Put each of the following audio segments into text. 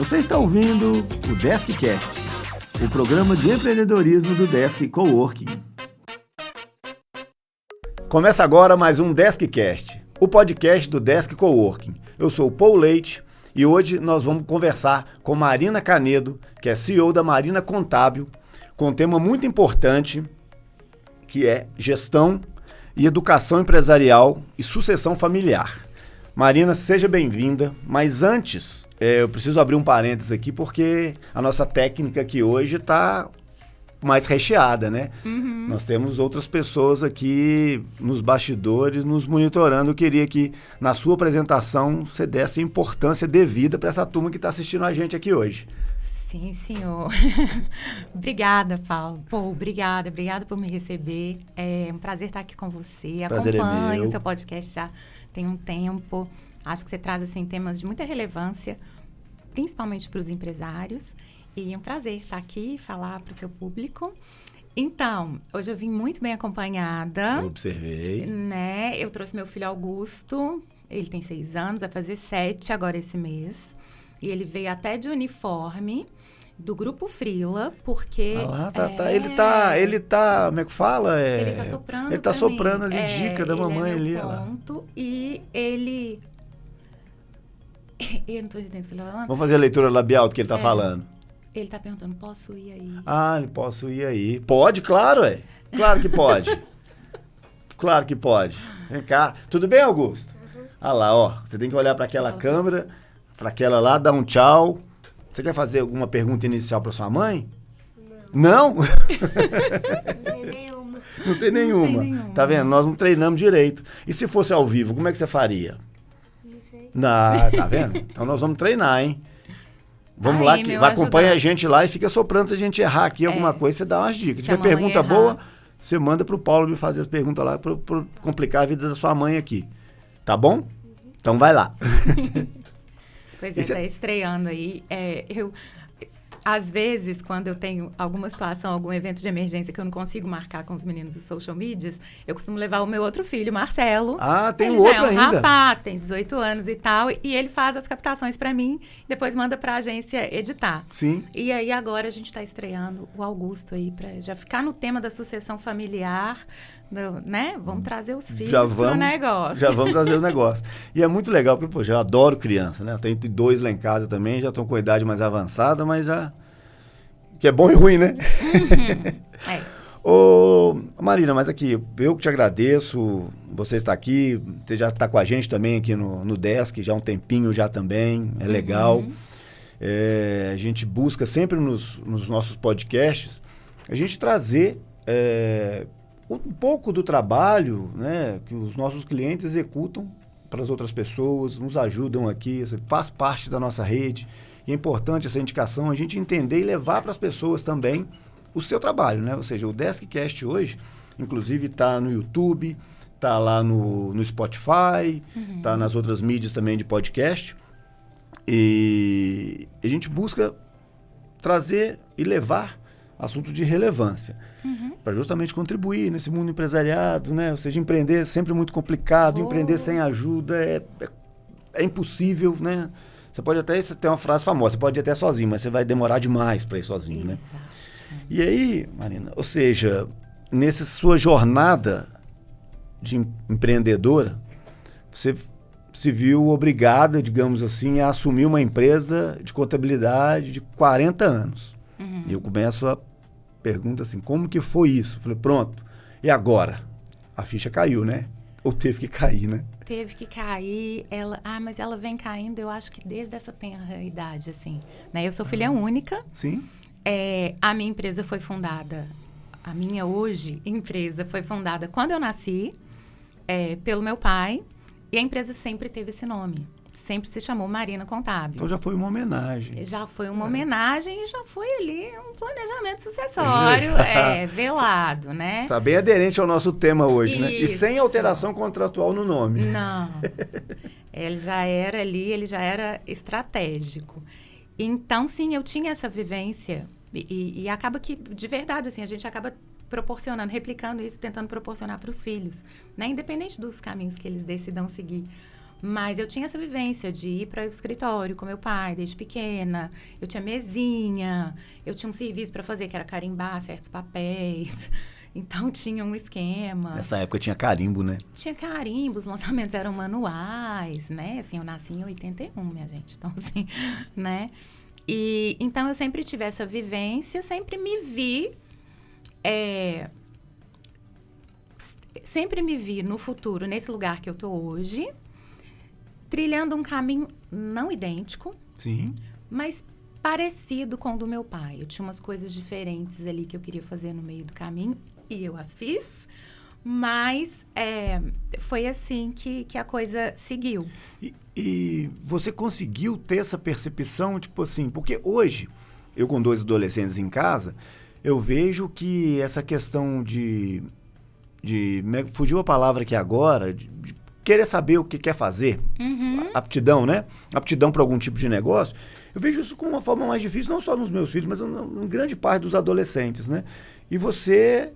Você está ouvindo o DeskCast, o programa de empreendedorismo do Desk Coworking. Começa agora mais um DeskCast, o podcast do Desk Coworking. Eu sou o Paul Leite e hoje nós vamos conversar com Marina Canedo, que é CEO da Marina Contábil, com um tema muito importante, que é gestão e educação empresarial e sucessão familiar. Marina, seja bem-vinda, mas antes eu preciso abrir um parênteses aqui porque a nossa técnica aqui hoje está mais recheada, né? Uhum. Nós temos outras pessoas aqui nos bastidores nos monitorando. Eu queria que na sua apresentação você desse a importância devida para essa turma que está assistindo a gente aqui hoje. Sim, senhor. Obrigada, Paulo. Pô, obrigada por me receber. É um prazer estar aqui com você. Acompanho o seu podcast já tem um tempo. Acho que você traz assim, temas de muita relevância, principalmente para os empresários. E é um prazer estar aqui e falar para o seu público. Então, hoje eu vim muito bem acompanhada. Eu observei. Né? Eu trouxe meu filho Augusto. Ele tem 6 anos, vai fazer 7 agora esse mês. E ele veio até de uniforme do Grupo Frila, porque... Ele tá, como é que fala? Ele tá soprando. Ele tá soprando ali, dica da mamãe ali. Ponto, e ele... Eu não tô entendendo o que você tá falando. Vamos fazer a leitura labial do que ele tá falando. Ele tá perguntando, posso ir aí? Ah, posso ir aí. Pode, claro, Claro que pode. Claro que pode. Vem cá. Tudo bem, Augusto? Ah lá, ó. Você tem que olhar para aquela câmera, para aquela lá, dar um tchau. Você quer fazer alguma pergunta inicial para sua mãe? Não? Não tem nenhuma. Não tem nenhuma. Tá vendo? Nós não treinamos direito. E se fosse ao vivo, como é que você faria? Não sei. Tá vendo? Então nós vamos treinar, hein? Vamos lá, acompanha a gente lá e fica soprando. Se a gente errar aqui alguma coisa, você dá umas dicas. Se tiver pergunta boa, você manda pro Paulo me fazer as perguntas lá para complicar a vida da sua mãe aqui. Tá bom? Então vai lá. Pois é, tá estreando aí. Às vezes, quando eu tenho alguma situação, algum evento de emergência que eu não consigo marcar com os meninos dos social medias, eu costumo levar o meu outro filho, Marcelo. Ah, tem ele outro já é um ainda. rapaz, tem 18 anos e tal, e ele faz as captações para mim, depois manda para a agência editar. Sim. E aí agora a gente está estreando o Augusto aí, para já ficar no tema da sucessão familiar, né? Vamos trazer os filhos para o negócio. Já vamos trazer o negócio. E é muito legal, porque, poxa, eu adoro criança, né? Eu tenho 2 lá em casa também, já estão com a idade mais avançada, mas já... Que é bom e ruim, né? Ô, Marina, mas aqui, eu que te agradeço, você está aqui, você já está com a gente também aqui no Desk, já há um tempinho já também, é legal. A gente busca sempre nos nossos podcasts, a gente trazer um pouco do trabalho, né, que os nossos clientes executam para as outras pessoas, nos ajudam aqui, faz parte da nossa rede. E é importante essa indicação, a gente entender e levar para as pessoas também o seu trabalho, né? Ou seja, o DeskCast hoje, inclusive está no YouTube, está lá no Spotify, está nas outras mídias também de podcast. E a gente busca trazer e levar assuntos de relevância para justamente contribuir nesse mundo empresariado, né? Ou seja, empreender é sempre muito complicado, empreender sem ajuda é impossível, né? Você pode até ter uma frase famosa, você pode ir até sozinho, mas você vai demorar demais para ir sozinho, né? E aí, Marina, ou seja, nessa sua jornada de empreendedora, você se viu obrigada, digamos assim, a assumir uma empresa de contabilidade de 40 anos. E eu começo a pergunta assim, como que foi isso? Eu falei, pronto, e agora? A ficha caiu, né? Ou teve que cair, né? Teve que cair, mas ela vem caindo, eu acho que desde essa tenra idade, assim, né? Eu sou filha única. Sim. A minha empresa foi fundada, a minha hoje empresa foi fundada quando eu nasci, pelo meu pai, e a empresa sempre teve esse nome. Sempre se chamou Marina Contábil. Então já foi uma homenagem. Já foi uma homenagem e já foi ali um planejamento sucessório velado, né? Tá bem aderente ao nosso tema hoje, Isso. Né? E sem alteração contratual no nome. Não. Ele já era ali, ele já era estratégico. Então, sim, eu tinha essa vivência e acaba que, de verdade, assim, a gente acaba proporcionando, replicando isso, tentando proporcionar para os filhos, né? Independente dos caminhos que eles decidam seguir. Mas eu tinha essa vivência de ir para o escritório com meu pai desde pequena. Eu tinha mesinha, eu tinha um serviço para fazer, que era carimbar certos papéis. Então, tinha um esquema. Nessa época tinha carimbo, né? Tinha carimbo, os lançamentos eram manuais, né? Assim, eu nasci em 81, minha gente. Então, assim, né? E, então, eu sempre tive essa vivência, sempre me vi... sempre me vi no futuro, nesse lugar que eu tô hoje, trilhando um caminho não idêntico, Sim. mas parecido com o do meu pai. Eu tinha umas coisas diferentes ali que eu queria fazer no meio do caminho e eu as fiz, mas foi assim que a coisa seguiu. E você conseguiu ter essa percepção, tipo assim, porque hoje, eu com 2 adolescentes em casa, eu vejo que essa questão de fugiu a palavra aqui agora, de querer saber o que quer fazer, aptidão, né? Aptidão para algum tipo de negócio. Eu vejo isso com uma forma mais difícil, não só nos meus filhos, mas em grande parte dos adolescentes, né? E você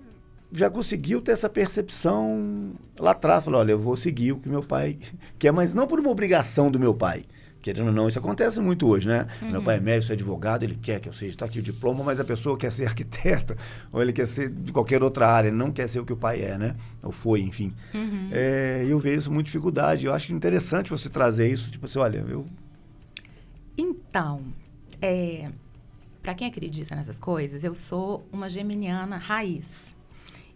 já conseguiu ter essa percepção lá atrás, falou, olha, eu vou seguir o que meu pai quer, mas não por uma obrigação do meu pai. Querendo ou não, isso acontece muito hoje, né? Meu pai é médico, é advogado, ele quer que eu seja, está aqui o diploma, mas a pessoa quer ser arquiteta, ou ele quer ser de qualquer outra área, ele não quer ser o que o pai é, né? Ou foi, enfim. Eu vejo isso com muita dificuldade. Eu acho interessante você trazer isso, tipo assim, olha, eu... Então, para quem acredita nessas coisas, eu sou uma geminiana raiz.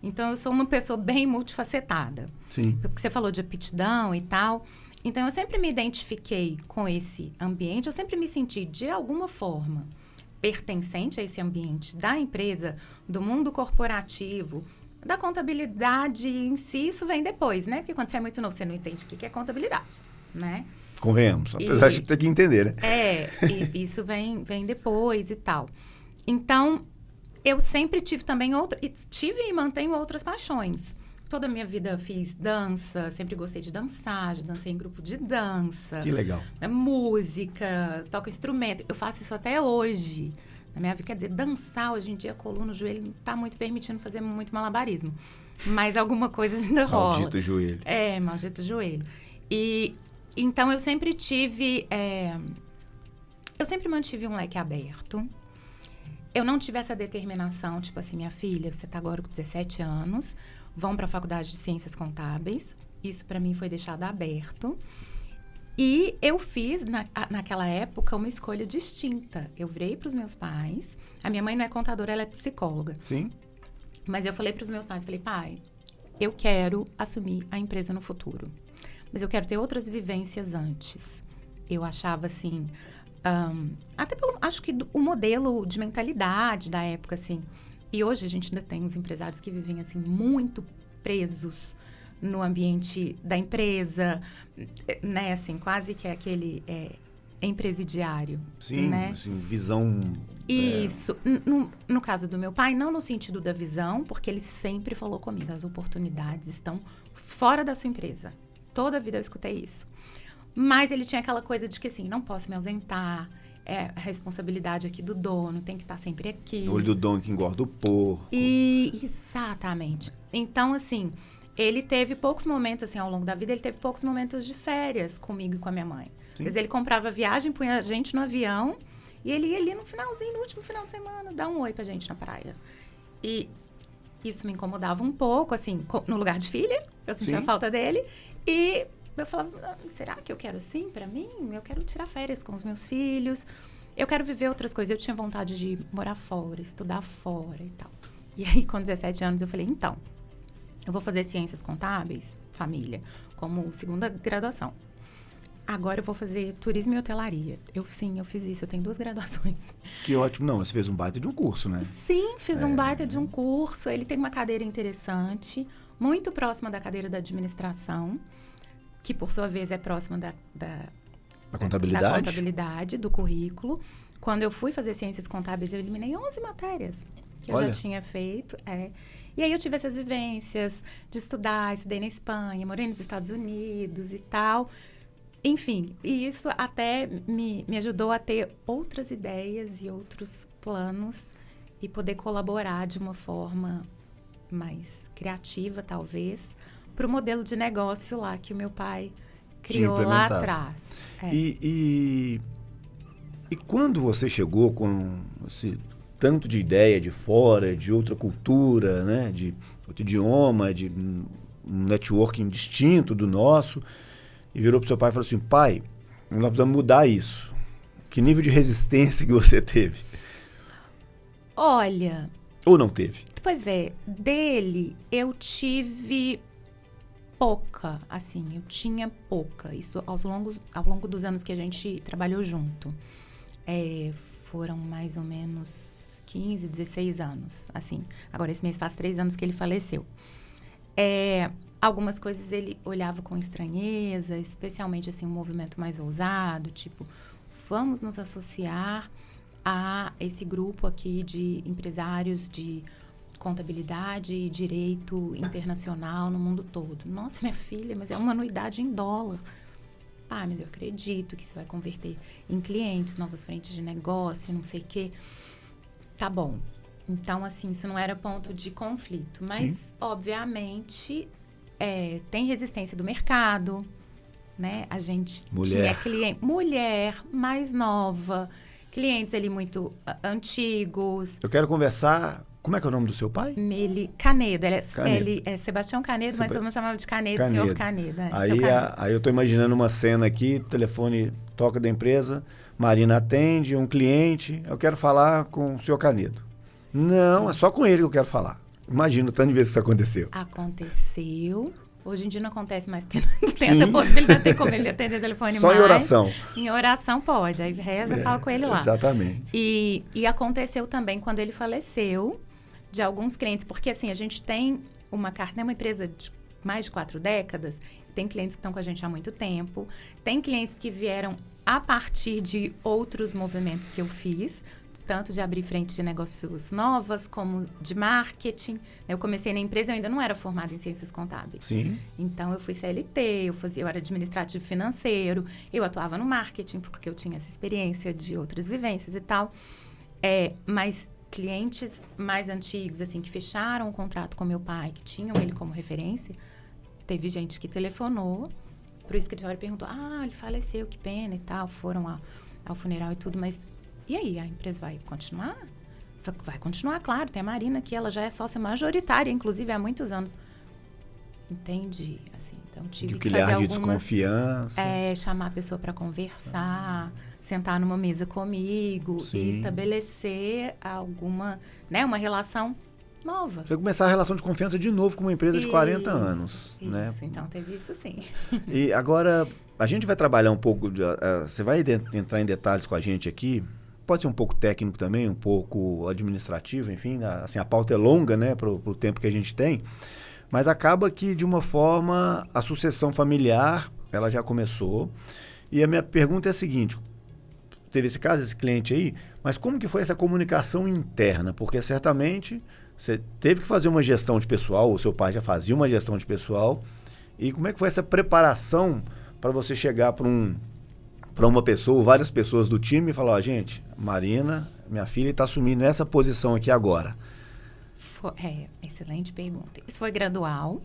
Então, eu sou uma pessoa bem multifacetada. Sim. Porque você falou de aptidão e tal... Então, eu sempre me identifiquei com esse ambiente, eu sempre me senti, de alguma forma, pertencente a esse ambiente da empresa, do mundo corporativo, da contabilidade em si, isso vem depois, né? Porque quando você é muito novo, você não entende o que é contabilidade, né? Convenhamos, apesar de ter que entender, né? E isso vem depois e tal. Então, eu sempre tive também tive e mantenho outras paixões. Toda a minha vida fiz dança, sempre gostei de dançar, já dancei em grupo de dança. Que legal. Música, toco instrumento. Eu faço isso até hoje. Na minha vida, quer dizer, dançar hoje em dia, a coluna, o joelho não está muito permitindo fazer muito malabarismo. Mas alguma coisa ainda rola. Maldito joelho. Maldito joelho. E então eu sempre tive... eu sempre mantive um leque aberto. Eu não tive essa determinação, tipo assim, minha filha, você está agora com 17 anos... vão para a faculdade de Ciências Contábeis. Isso, para mim, foi deixado aberto. E eu fiz, naquela época, uma escolha distinta. Eu virei para os meus pais. A minha mãe não é contadora, ela é psicóloga. Sim. Mas eu falei para os meus pais, falei, pai, eu quero assumir a empresa no futuro. Mas eu quero ter outras vivências antes. Eu achava, assim... até acho que o modelo de mentalidade da época, assim... E hoje a gente ainda tem uns empresários que vivem, assim, muito presos no ambiente da empresa, né? Assim, quase que é aquele empresidiário. Sim, né? Assim, visão... Isso. No caso do meu pai, não no sentido da visão, porque ele sempre falou comigo, as oportunidades estão fora da sua empresa. Toda a vida eu escutei isso. Mas ele tinha aquela coisa de que, assim, não posso me ausentar... a responsabilidade aqui do dono, tem que estar sempre aqui. O olho do dono que engorda o porco. Exatamente. Então, assim, ele teve poucos momentos, assim, ao longo da vida, ele teve poucos momentos de férias comigo e com a minha mãe. Às vezes ele comprava viagem, punha a gente no avião, e ele ia ali no finalzinho, no último final de semana, dar um oi pra gente na praia. E isso me incomodava um pouco, assim, no lugar de filha, eu sentia falta dele, e... eu falava, será que eu quero assim pra mim? Eu quero tirar férias com os meus filhos. Eu quero viver outras coisas. Eu tinha vontade de morar fora, estudar fora e tal. E aí, com 17 anos, eu falei, então, eu vou fazer Ciências Contábeis, família, como segunda graduação. Agora eu vou fazer Turismo e Hotelaria. Eu fiz isso. Eu tenho 2 graduações. Que ótimo. Não, você fez um baita de um curso, né? Sim, fiz um baita de um curso. Ele tem uma cadeira interessante, muito próxima da cadeira da administração, que, por sua vez, é próxima da contabilidade? Da contabilidade, do currículo. Quando eu fui fazer Ciências Contábeis, eu eliminei 11 matérias que eu já tinha feito. E aí eu tive essas vivências de estudar, estudei na Espanha, morei nos Estados Unidos e tal. Enfim, e isso até me ajudou a ter outras ideias e outros planos e poder colaborar de uma forma mais criativa, talvez, para o modelo de negócio lá que o meu pai criou lá atrás. E quando você chegou com esse tanto de ideia de fora, de outra cultura, né? De outro idioma, de um networking distinto do nosso, e virou para o seu pai e falou assim, pai, nós precisamos mudar isso. Que nível de resistência que você teve? Olha... Ou não teve? Pois é, dele eu tive pouca, assim, eu tinha pouca. Isso ao longo dos anos que a gente trabalhou junto. Foram mais ou menos 15, 16 anos, assim. Agora, esse mês faz 3 anos que ele faleceu. Algumas coisas ele olhava com estranheza, especialmente, assim, um movimento mais ousado, tipo, vamos nos associar a esse grupo aqui de empresários de contabilidade e direito internacional no mundo todo. Nossa, minha filha, mas é uma anuidade em dólar. Pá, mas eu acredito que isso vai converter em clientes, novas frentes de negócio, não sei o quê. Tá bom. Então, assim, isso não era ponto de conflito. Mas, sim, obviamente, tem resistência do mercado, né? A gente tinha cliente... Mulher, mais nova... Clientes ali muito antigos. Eu quero conversar... Como é que é o nome do seu pai? Canedo. Ele é Sebastião Canedo, mas todo mundo chamava de Canedo, senhor Canedo. Aí eu tô imaginando uma cena aqui, telefone toca da empresa, Marina atende, um cliente, eu quero falar com o senhor Canedo. Sim. Não, é só com ele que eu quero falar. Imagina o tanto de vezes que isso aconteceu. Aconteceu. Hoje em dia não acontece mais, porque não tem essa possibilidade de ter como ele atender o telefone só mais. Só em oração. Em oração pode, aí reza e fala com ele lá. Exatamente. E aconteceu também quando ele faleceu, de alguns clientes, porque assim, a gente tem uma empresa de mais de 4 décadas, tem clientes que estão com a gente há muito tempo, tem clientes que vieram a partir de outros movimentos que eu fiz, tanto de abrir frente de negócios novas, como de marketing. Eu comecei na empresa, eu ainda não era formada em ciências contábeis. Sim. Então, eu fui CLT, eu era administrativo financeiro, eu atuava no marketing, porque eu tinha essa experiência de outras vivências e tal. Mas clientes mais antigos, assim, que fecharam o contrato com meu pai, que tinham ele como referência, teve gente que telefonou pro escritório e perguntou, ele faleceu, que pena e tal, foram ao funeral e tudo, mas... E aí, a empresa vai continuar? Vai continuar, claro. Tem a Marina, que ela já é sócia majoritária, inclusive, há muitos anos. Entendi, assim. Então, tive que fazer algumas... de desconfiança. Chamar a pessoa para conversar, sentar numa mesa comigo, sim, e estabelecer alguma, né, uma relação nova. Você começar a relação de confiança de novo com uma empresa de 40 anos. Isso, né? Então teve isso sim. E agora, a gente vai trabalhar um pouco, você vai entrar em detalhes com a gente aqui, pode ser um pouco técnico também, um pouco administrativo, enfim, assim, a pauta é longa, né, pro tempo que a gente tem, mas acaba que, de uma forma, a sucessão familiar, ela já começou, e a minha pergunta é a seguinte, teve esse caso, esse cliente aí, mas como que foi essa comunicação interna? Porque certamente você teve que fazer uma gestão de pessoal, o seu pai já fazia uma gestão de pessoal, e como é que foi essa preparação para você chegar para uma pessoa, várias pessoas do time e falar, gente, Marina, minha filha, está assumindo essa posição aqui agora? Excelente pergunta. Isso foi gradual,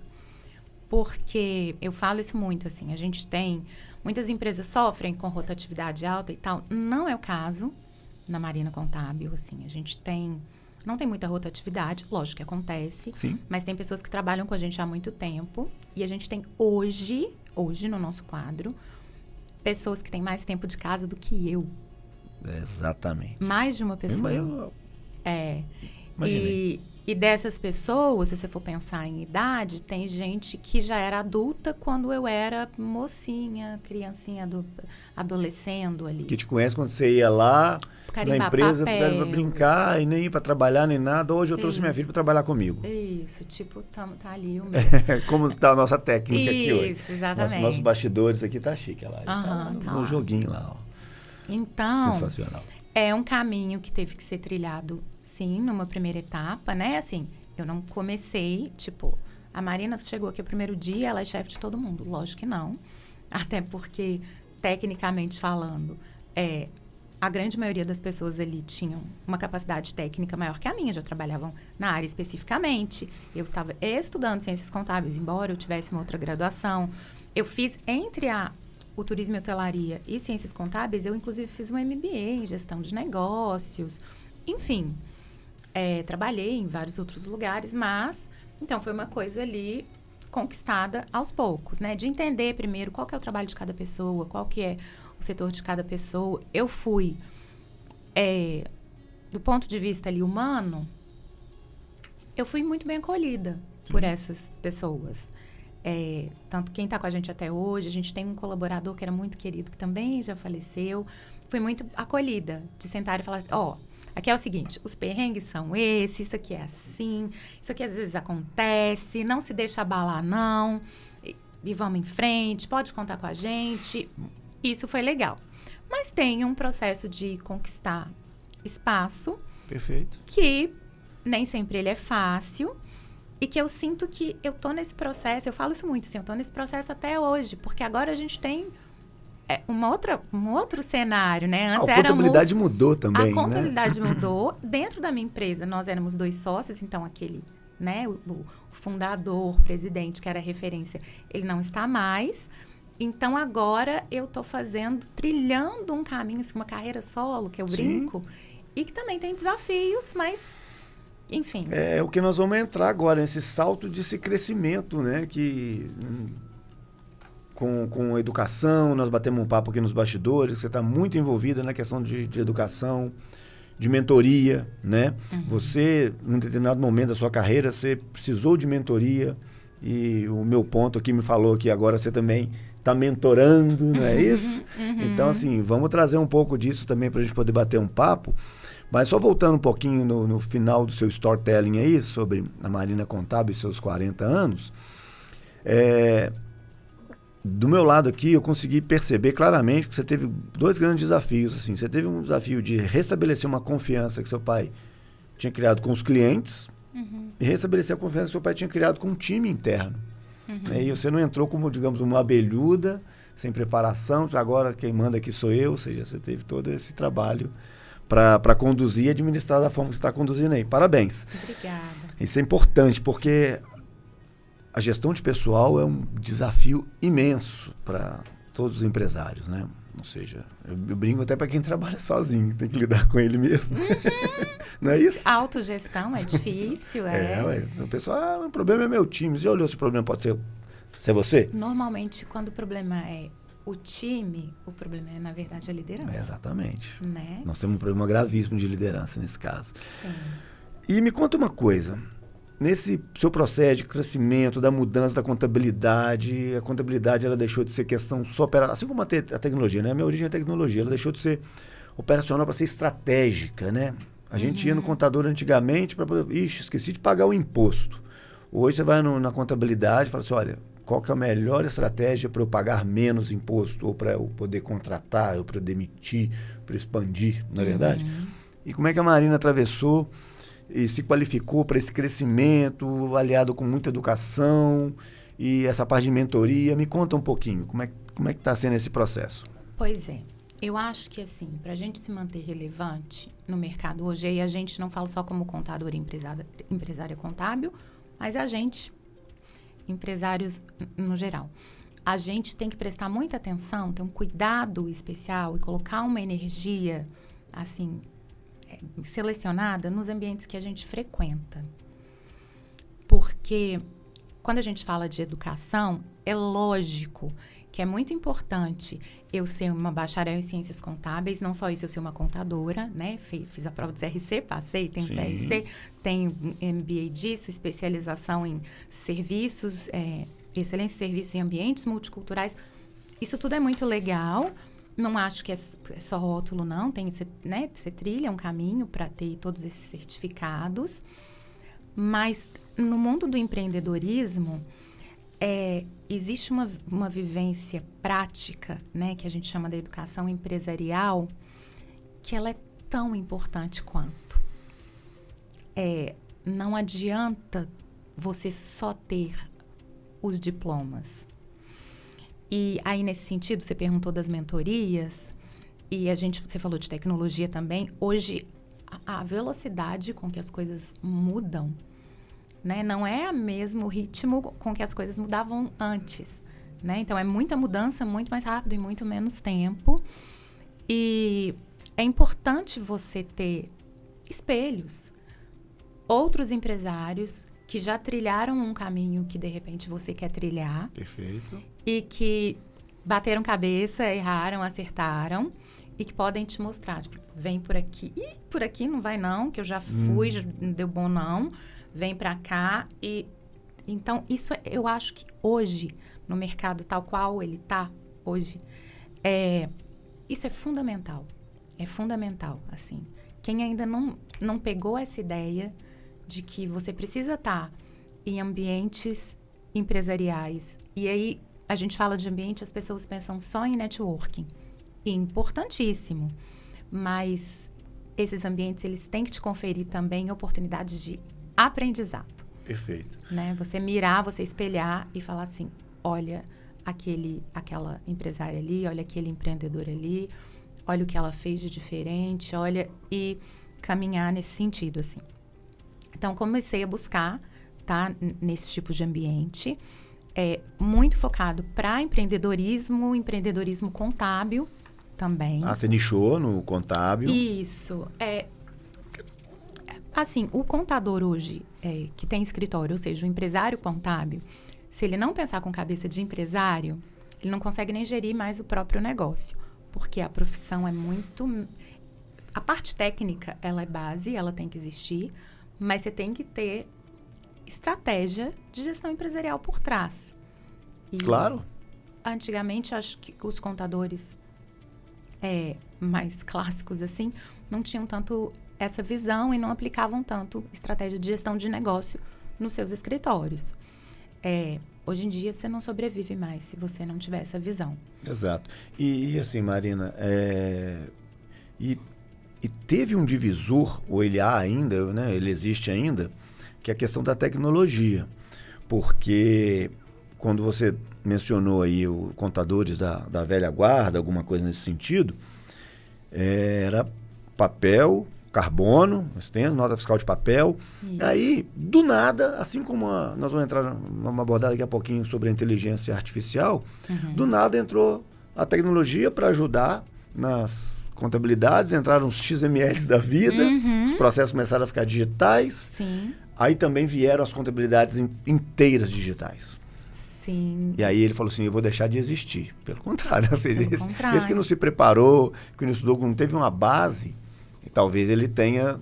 porque eu falo isso muito, assim, a gente tem... Muitas empresas sofrem com rotatividade alta e tal. Não é o caso na Marina Contábil, assim. A gente não tem muita rotatividade, lógico que acontece. Sim. Mas tem pessoas que trabalham com a gente há muito tempo. E a gente tem hoje no nosso quadro, pessoas que têm mais tempo de casa do que eu. Exatamente. Mais de uma pessoa. Imaginei. E dessas pessoas, se você for pensar em idade, tem gente que já era adulta quando eu era mocinha, criancinha, adolescendo ali. Que te conhece quando você ia lá carimbar na empresa para brincar e nem ir para trabalhar nem nada. Hoje eu trouxe minha filha para trabalhar comigo. Isso, tipo, tá ali o meu. Como tá a nossa técnica aqui hoje. Isso, exatamente. Nossos bastidores aqui tá chique. Ela tá lá no joguinho lá. Ó. Então, sensacional. É um caminho que teve que ser trilhado, sim, numa primeira etapa, né? Assim, eu não comecei, tipo, a Marina chegou aqui o primeiro dia, ela é chefe de todo mundo. Lógico que não. Até porque, tecnicamente falando, a grande maioria das pessoas ali tinham uma capacidade técnica maior que a minha, já trabalhavam na área especificamente. Eu estava estudando ciências contábeis, embora eu tivesse uma outra graduação. Eu fiz entre a o turismo e hotelaria e ciências contábeis, eu inclusive fiz um MBA em gestão de negócios. Enfim, trabalhei em vários outros lugares, mas... Então, foi uma coisa ali conquistada aos poucos, né? De entender primeiro qual que é o trabalho de cada pessoa, qual que é o setor de cada pessoa. Eu fui, do ponto de vista ali humano, eu fui muito bem acolhida por essas pessoas. Tanto quem está com a gente até hoje, a gente tem um colaborador que era muito querido, que também já faleceu. Fui muito acolhida de sentar e falar, aqui é o seguinte, os perrengues são esses, isso aqui é assim, isso aqui às vezes acontece, não se deixa abalar não, e vamos em frente, pode contar com a gente. Isso foi legal. Mas tem um processo de conquistar espaço. Perfeito. Que nem sempre ele é fácil. E que eu sinto que eu tô nesse processo, eu falo isso muito, assim, eu tô nesse processo até hoje, porque agora a gente tem um outro cenário, né? Antes a contabilidade mudou também, a contabilidade mudou. Dentro da minha empresa, nós éramos 2 sócios, então aquele, né, o fundador, presidente, que era referência, ele não está mais. Então, agora eu tô trilhando um caminho, assim, uma carreira solo, que eu brinco, e que também tem desafios, mas... Enfim. É o que nós vamos entrar agora, nesse salto desse crescimento, né? Que com a educação, nós batemos um papo aqui nos bastidores, que você está muito envolvida na questão de educação, de mentoria, né? Uhum. Você, num determinado momento da sua carreira, você precisou de mentoria e o meu ponto aqui me falou que agora você também está mentorando, não é isso? Uhum. Então, assim, vamos trazer um pouco disso também para a gente poder bater um papo. Mas só voltando um pouquinho no final do seu storytelling aí, sobre a Marina Contábil e seus 40 anos, do meu lado aqui, eu consegui perceber claramente que você teve 2 grandes desafios. Assim. Você teve um desafio de restabelecer uma confiança que seu pai tinha criado com os clientes e restabelecer a confiança que seu pai tinha criado com um time interno. E você não entrou como, digamos, uma abelhuda, sem preparação, agora quem manda aqui sou eu, ou seja, você teve todo esse trabalho para conduzir e administrar da forma que você está conduzindo aí. Parabéns. Obrigada. Isso é importante, porque a gestão de pessoal é um desafio imenso para todos os empresários, né? Ou seja, eu brinco até para quem trabalha sozinho, tem que lidar com ele mesmo. Não é isso? Autogestão é difícil, O pessoal, o problema é meu time. Você já olhou se o problema pode ser você? Normalmente, quando o problema é o time, o problema é, na verdade, a liderança. Exatamente. Né? Nós temos um problema gravíssimo de liderança nesse caso. Sim. E me conta uma coisa. Nesse seu processo de crescimento, da mudança da contabilidade, a contabilidade ela deixou de ser questão só operacional, assim como a tecnologia, né? A minha origem é tecnologia, ela deixou de ser operacional para ser estratégica, né? A gente ia no contador antigamente para poder... esqueci de pagar o imposto. Hoje você vai na contabilidade e fala assim, olha, qual que é a melhor estratégia para eu pagar menos imposto, ou para eu poder contratar, ou para demitir, para expandir, não é verdade? E como é que a Marina atravessou e se qualificou para esse crescimento, aliado com muita educação e essa parte de mentoria? Me conta um pouquinho, como é que está sendo esse processo? Pois é, eu acho que assim, para a gente se manter relevante no mercado hoje, e a gente não fala só como contador e empresária contábil, mas a gente, empresários no geral, a gente tem que prestar muita atenção, ter um cuidado especial e colocar uma energia, assim, selecionada nos ambientes que a gente frequenta. Porque quando a gente fala de educação, é lógico que é muito importante eu ser uma bacharel em ciências contábeis, não só isso, eu ser uma contadora, né? Fiz a prova do CRC, passei, tenho CRC, tenho MBA disso, especialização em serviços, excelência em serviços em ambientes multiculturais. Isso tudo é muito legal. Não acho que é só rótulo, não. Você trilha um caminho para ter todos esses certificados. Mas no mundo do empreendedorismo, existe uma vivência prática, né, que a gente chama da educação empresarial, que ela é tão importante quanto. Não adianta você só ter os diplomas. E aí, nesse sentido, você perguntou das mentorias, e você falou de tecnologia também. Hoje, a velocidade com que as coisas mudam, né, não é o mesmo ritmo com que as coisas mudavam antes, né? Então, é muita mudança, muito mais rápido e muito menos tempo. E é importante você ter espelhos, outros empresários que já trilharam um caminho que, de repente, você quer trilhar. Perfeito. E que bateram cabeça, erraram, acertaram, e que podem te mostrar, tipo, vem por aqui. Ih, por aqui não vai não, que eu já fui, já não deu bom não. Vem pra cá. E então, isso eu acho que hoje, no mercado tal qual ele tá hoje, isso é fundamental. É fundamental, assim. Quem ainda não pegou essa ideia de que você precisa estar em ambientes empresariais. E aí, a gente fala de ambiente, as pessoas pensam só em networking. Importantíssimo. Mas esses ambientes, eles têm que te conferir também oportunidades de aprendizado. Perfeito. Né? Você mirar, você espelhar e falar assim, olha aquela empresária ali, olha aquele empreendedor ali, olha o que ela fez de diferente, olha, e caminhar nesse sentido, assim. Então, comecei a buscar, tá, nesse tipo de ambiente, muito focado para empreendedorismo contábil também. Você nichou no contábil. Isso. Assim, o contador hoje, que tem escritório, ou seja, o empresário contábil, se ele não pensar com cabeça de empresário, ele não consegue nem gerir mais o próprio negócio. Porque a profissão é muito... A parte técnica, ela é base, ela tem que existir, mas você tem que ter estratégia de gestão empresarial por trás. E, claro. Antigamente, acho que os contadores mais clássicos, assim, não tinham tanto essa visão e não aplicavam tanto estratégia de gestão de negócio nos seus escritórios. Hoje em dia, você não sobrevive mais se você não tiver essa visão. Exato. E assim, Marina, e teve um divisor, ou ele há ainda, né, ele existe ainda, que é a questão da tecnologia. Porque quando você mencionou aí os contadores da velha guarda, alguma coisa nesse sentido, era papel, carbono, nota fiscal de papel. Isso. Aí, do nada, assim como nós vamos entrar numa abordada daqui a pouquinho sobre a inteligência artificial, do nada entrou a tecnologia para ajudar nas contabilidades, entraram os XMLs da vida, os processos começaram a ficar digitais. Sim. Aí também vieram as contabilidades inteiras digitais. Sim. E aí ele falou assim, eu vou deixar de existir. Pelo contrário, ou seja, esse que não se preparou, que não estudou, que não teve uma base, e talvez ele tenha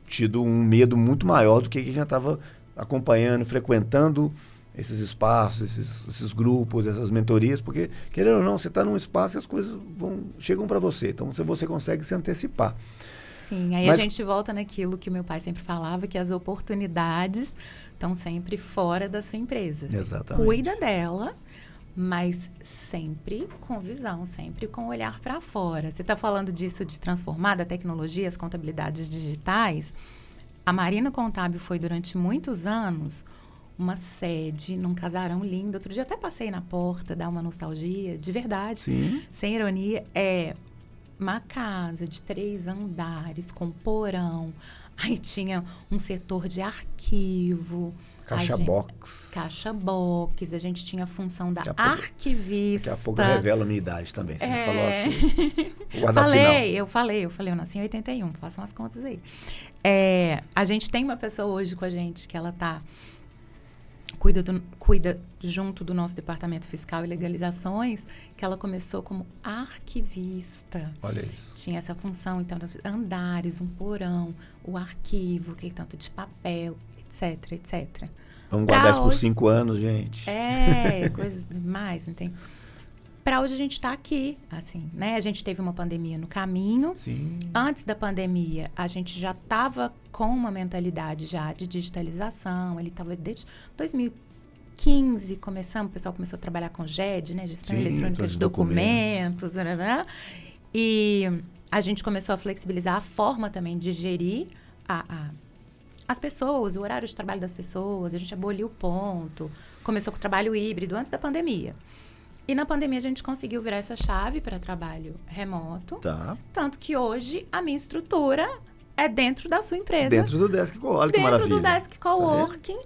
tido um medo muito maior do que quem já estava acompanhando, frequentando esses espaços, esses grupos, essas mentorias, porque, querendo ou não, você está num espaço e as coisas chegam para você. Então, você consegue se antecipar. Sim, aí a gente volta naquilo que o meu pai sempre falava, que as oportunidades estão sempre fora da sua empresa. Exatamente. Cuida dela, mas sempre com visão, sempre com o olhar para fora. Você está falando disso de transformar da tecnologia, as contabilidades digitais. A Marina Contábil foi durante muitos anos uma sede num casarão lindo. Outro dia até passei na porta, dá uma nostalgia, de verdade. Sim. Sem ironia, uma casa de 3 andares com porão. Aí tinha um setor de arquivo. Caixa box. A gente tinha a função da arquivista. Daqui a pouco eu revelo a minha idade também. Você falou assim. Eu falei, eu nasci em 81, façam as contas aí. A gente tem uma pessoa hoje com a gente que ela cuida junto do nosso departamento fiscal e legalizações, que ela começou como arquivista. Olha isso. Tinha essa função, então, dos andares, um porão, o arquivo, aquele tanto de papel, etc, etc. Vamos guardar isso por 5 anos, gente. Coisas mais, entende? Para hoje a gente está aqui, assim, né? A gente teve uma pandemia no caminho. Sim. Antes da pandemia, a gente já estava com uma mentalidade já de digitalização. Ele estava desde 2015, o pessoal começou a trabalhar com GED, né? Gestão eletrônica de documentos. E a gente começou a flexibilizar a forma também de gerir as pessoas, o horário de trabalho das pessoas. A gente aboliu o ponto. Começou com o trabalho híbrido antes da pandemia. E na pandemia a gente conseguiu virar essa chave para trabalho remoto. Tá. Tanto que hoje a minha estrutura é dentro da sua empresa. Dentro do Desk Coworking, que maravilha. Dentro do Desk Coworking.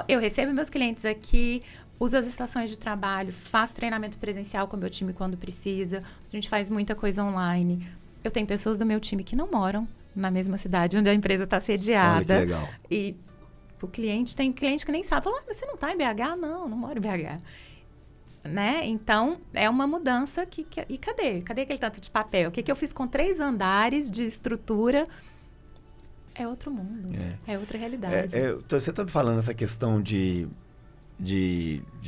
Eu recebo meus clientes aqui. uso as estações de trabalho, faço treinamento presencial com o meu time quando precisa. A gente faz muita coisa online. Eu tenho pessoas do meu time que não moram na mesma cidade onde a empresa está sediada. Olha que legal. E tem cliente que nem sabe. Fala, mas você não está em BH? Não moro em BH. Né? Então, é uma mudança e cadê? Cadê aquele tanto de papel? O que eu fiz com 3 andares de estrutura? É outro mundo. É outra realidade. Você está me falando essa questão de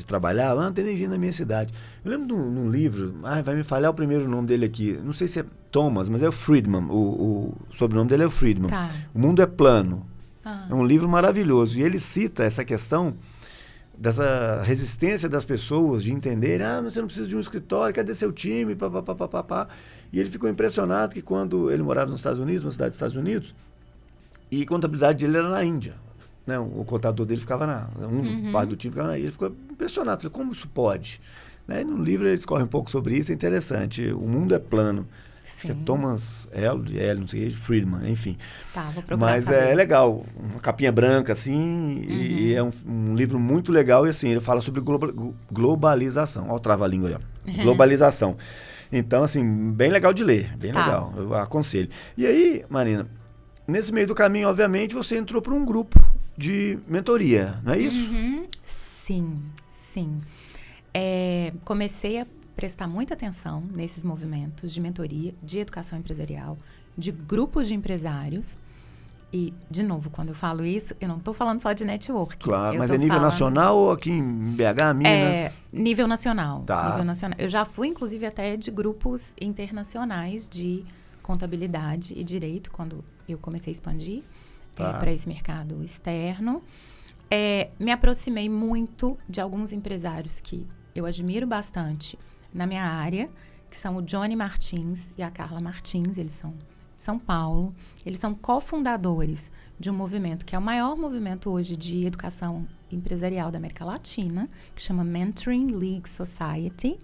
trabalhar, não tem energia na minha cidade. Eu lembro de um livro, vai me falhar o primeiro nome dele aqui, não sei se é Thomas, mas é o Friedman, o sobrenome dele é o Friedman. Tá. O Mundo é Plano. É um livro maravilhoso, e ele cita essa questão dessa resistência das pessoas de entenderem, você não precisa de um escritório, cadê seu time, papapá. E ele ficou impressionado que quando ele morava nos Estados Unidos, numa cidade dos Estados Unidos, e a contabilidade dele era na Índia. Né? O contador dele ficava parte do time ficava na Índia. Ele ficou impressionado. Falei, como isso pode? Né? E no livro ele discorre um pouco sobre isso, é interessante. O Mundo é Plano. Acho que é Thomas não sei, Friedman, enfim. Tá, vou procurar. Mas é legal, uma capinha branca, assim, e é um livro muito legal, e assim, ele fala sobre globalização. Olha o trava-língua aí, ó. Globalização. Então, assim, bem legal de ler, bem legal, eu aconselho. E aí, Marina, nesse meio do caminho, obviamente, você entrou para um grupo de mentoria, não é isso? Sim. Comecei a prestar muita atenção nesses movimentos de mentoria, de educação empresarial, de grupos de empresários. E, de novo, quando eu falo isso, eu não estou falando só de network. Claro, mas é nível nacional ou aqui em BH, Minas? Nível nacional. Tá. Nível nacional. Eu já fui, inclusive, até de grupos internacionais de contabilidade e direito, quando eu comecei a expandir para esse mercado externo. Me aproximei muito de alguns empresários que eu admiro bastante na minha área, que são o Johnny Martins e a Carla Martins. Eles são de São Paulo. Eles são cofundadores de um movimento que é o maior movimento hoje de educação empresarial da América Latina, que chama Mentoring League Society.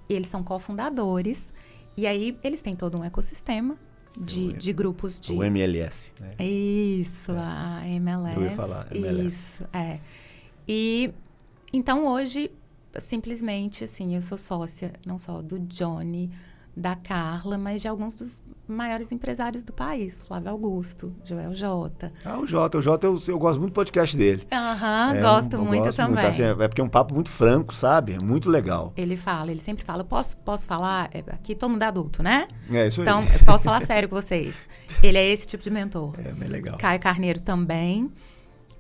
E eles são cofundadores. E aí, eles têm todo um ecossistema de grupos de... O MLS. Né? Isso, a MLS. Eu ia falar, MLS. Isso, E, então, hoje, simplesmente, assim, eu sou sócia, não só do Johnny, da Carla, mas de alguns dos maiores empresários do país. Flávio Augusto, Joel J. O Jota, eu gosto muito do podcast dele. Gosto muito também. Muito, assim, é porque é um papo muito franco, sabe? É muito legal. Ele sempre fala, posso falar? Aqui todo mundo é adulto, né? Isso aí. Então, posso falar sério com vocês. Ele é esse tipo de mentor. Bem legal. Caio Carneiro também.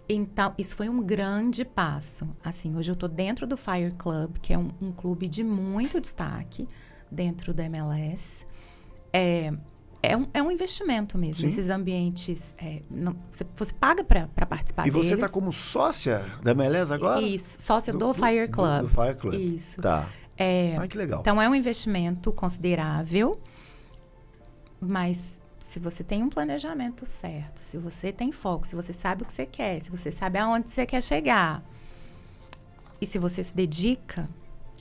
Então, isso foi um grande passo. Assim, hoje eu estou dentro do Fire Club, que é um clube de muito destaque dentro da MLS. É um investimento mesmo. Sim. Esses ambientes, você paga para participar deles. E você está como sócia da MLS agora? Isso, sócia do Fire Club. Do Fire Club. Isso. Tá. Que legal. Então, é um investimento considerável, mas se você tem um planejamento certo, se você tem foco, se você sabe o que você quer, se você sabe aonde você quer chegar, e se você se dedica,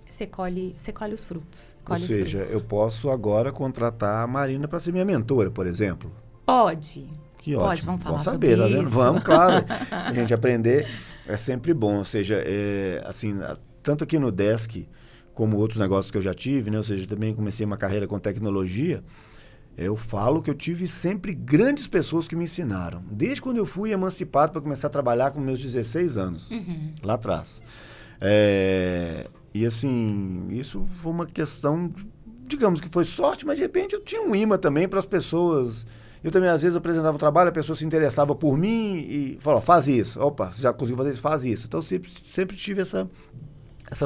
você colhe os frutos. Ou seja, eu posso agora contratar a Marina para ser minha mentora, por exemplo? Pode. Que ótimo. Pode, vamos falar saber, sobre tá vendo? isso. Vamos, claro. A gente aprender é sempre bom. Ou seja, assim, tanto aqui no Desk, como outros negócios que eu já tive, né? Ou seja, também comecei uma carreira com tecnologia. Eu falo que eu tive sempre grandes pessoas que me ensinaram. Desde quando eu fui emancipado para começar a trabalhar com meus 16 anos, lá atrás. E assim, isso foi uma questão, digamos que foi sorte, mas de repente eu tinha um imã também para as pessoas. Eu também, às vezes, apresentava o trabalho, a pessoa se interessava por mim e falava, faz isso. Opa, você já conseguiu fazer isso? Faz isso. Então, sempre tive essa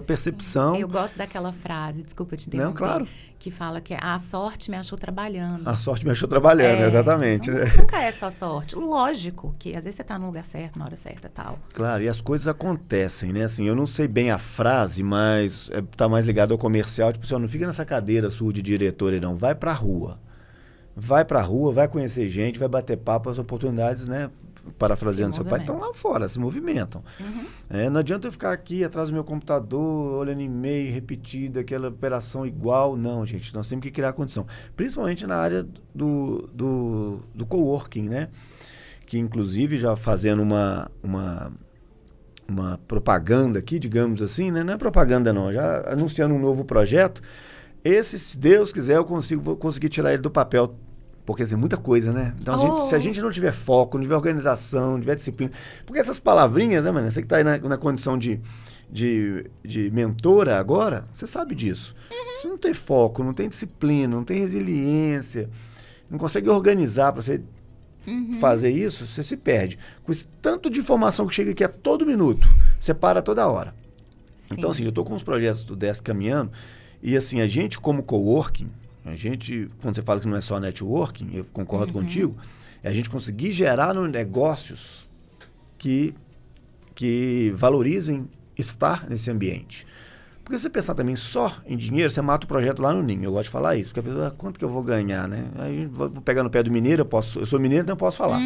percepção. Eu gosto daquela frase, desculpa te interromper. Não, claro. Que fala que a sorte me achou trabalhando. A sorte me achou trabalhando, exatamente. Nunca é só sorte. Lógico que às vezes você está no lugar certo, na hora certa e tal. Claro, e as coisas acontecem, né? Assim, eu não sei bem a frase, mas tá mais ligado ao comercial. Tipo, não fica nessa cadeira sua de diretor, não. Vai pra rua. Vai pra rua, vai conhecer gente, vai bater papo, as oportunidades, né? Parafraseando seu pai, estão lá fora, se movimentam. Não adianta eu ficar aqui atrás do meu computador, olhando e-mail repetido, aquela operação igual. Não, gente, nós temos que criar condição. Principalmente na área do coworking, né? Que, inclusive, já fazendo uma propaganda aqui, digamos assim, né? Não é propaganda não, já anunciando um novo projeto. Esse, se Deus quiser, eu vou conseguir tirar ele do papel. Porque assim, muita coisa, né? Então, se a gente não tiver foco, não tiver organização, não tiver disciplina... Porque essas palavrinhas, né, mano? Você que está aí na condição de mentora agora, você sabe disso. Se não tem foco, não tem disciplina, não tem resiliência, não consegue organizar para você fazer isso, você se perde. Com esse tanto de informação que chega aqui a todo minuto, você para toda hora. Sim. Então, assim, eu estou com os projetos do Desk caminhando e, assim, a gente como coworking, quando você fala que não é só networking, eu concordo contigo, é a gente conseguir gerar negócios que valorizem estar nesse ambiente. Porque se você pensar também só em dinheiro, você mata o projeto lá no ninho. Eu gosto de falar isso, porque a pessoa, quanto que eu vou ganhar, né? Aí vou pegar no pé do mineiro, eu sou mineiro, então eu posso falar.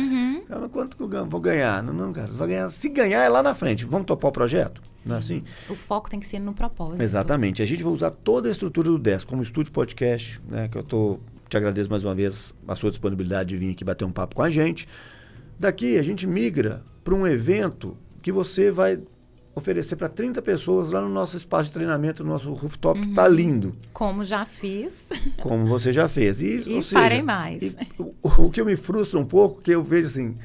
Quanto que eu vou ganhar? Não, cara, você vai ganhar. Se ganhar é lá na frente. Vamos topar o projeto? Sim. Não é assim? O foco tem que ser no propósito. Exatamente. A gente vai usar toda a estrutura do Desk, como estúdio podcast, né? Que te agradeço mais uma vez a sua disponibilidade de vir aqui bater um papo com a gente. Daqui a gente migra para um evento que você vai oferecer para 30 pessoas lá no nosso espaço de treinamento, no nosso rooftop, que está lindo. Como já fiz. Como você já fez. E farei mais. O que eu me frustra um pouco, que eu vejo assim,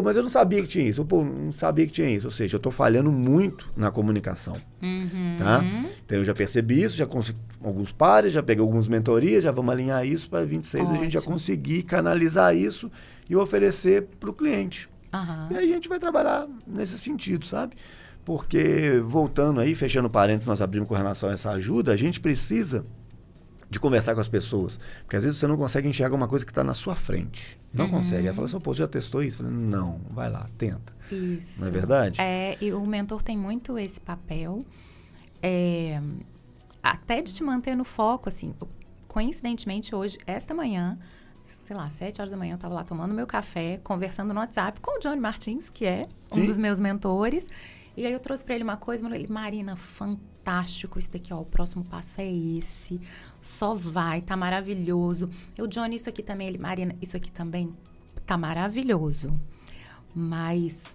mas eu não sabia que tinha isso. Não sabia que tinha isso. Ou seja, eu estou falhando muito na comunicação. Tá? Então, eu já percebi isso, já consegui alguns pares, já peguei algumas mentorias, já vamos alinhar isso para 26 a gente já conseguir canalizar isso e oferecer para o cliente. E aí a gente vai trabalhar nesse sentido, sabe? Porque, voltando aí, fechando o parênteses, nós abrimos com relação a essa ajuda, a gente precisa de conversar com as pessoas. Porque às vezes você não consegue enxergar uma coisa que está na sua frente. Não consegue. Ela fala assim, já testou isso? Eu falei, não, vai lá, tenta. Isso. Não é verdade? E o mentor tem muito esse papel, até de te manter no foco, assim. Coincidentemente, hoje, esta manhã, sei lá, 7 horas da manhã, eu estava lá tomando meu café, conversando no WhatsApp com o Johnny Martins, que é um dos meus mentores. E aí eu trouxe para ele uma coisa, ele, Marina, fantástico isso daqui, ó, o próximo passo é esse, só vai, tá maravilhoso. Eu, Johnny, isso aqui também, ele, Marina, isso aqui também tá maravilhoso, mas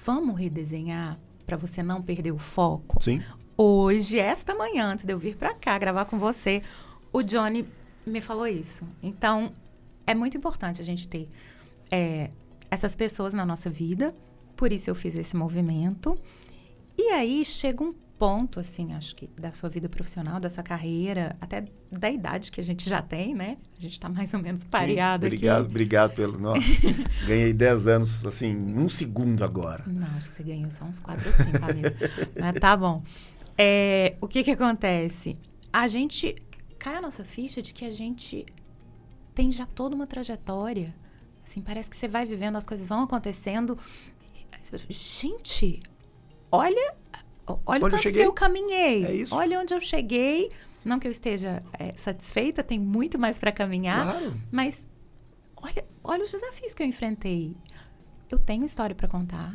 vamos redesenhar para você não perder o foco? Sim. Hoje, esta manhã, antes de eu vir para cá gravar com você, o Johnny me falou isso. Então, é muito importante a gente ter essas pessoas na nossa vida. Por isso eu fiz esse movimento. E aí chega um ponto, assim, acho que da sua vida profissional, da sua carreira, até da idade que a gente já tem, né? A gente tá mais ou menos pareado aqui. Obrigado pelo... Nossa, ganhei 10 anos, assim, 1 segundo agora. Não, acho que você ganhou só uns 4 ou 5, amigo. Mas tá bom. O que acontece? A gente... Cai a nossa ficha de que a gente tem já toda uma trajetória. Assim, parece que você vai vivendo, as coisas vão acontecendo... Gente, olha o tanto que eu caminhei. É isso. Olha onde eu cheguei. Não que eu esteja satisfeita, tem muito mais para caminhar. Claro. Mas olha os desafios que eu enfrentei. Eu tenho história para contar.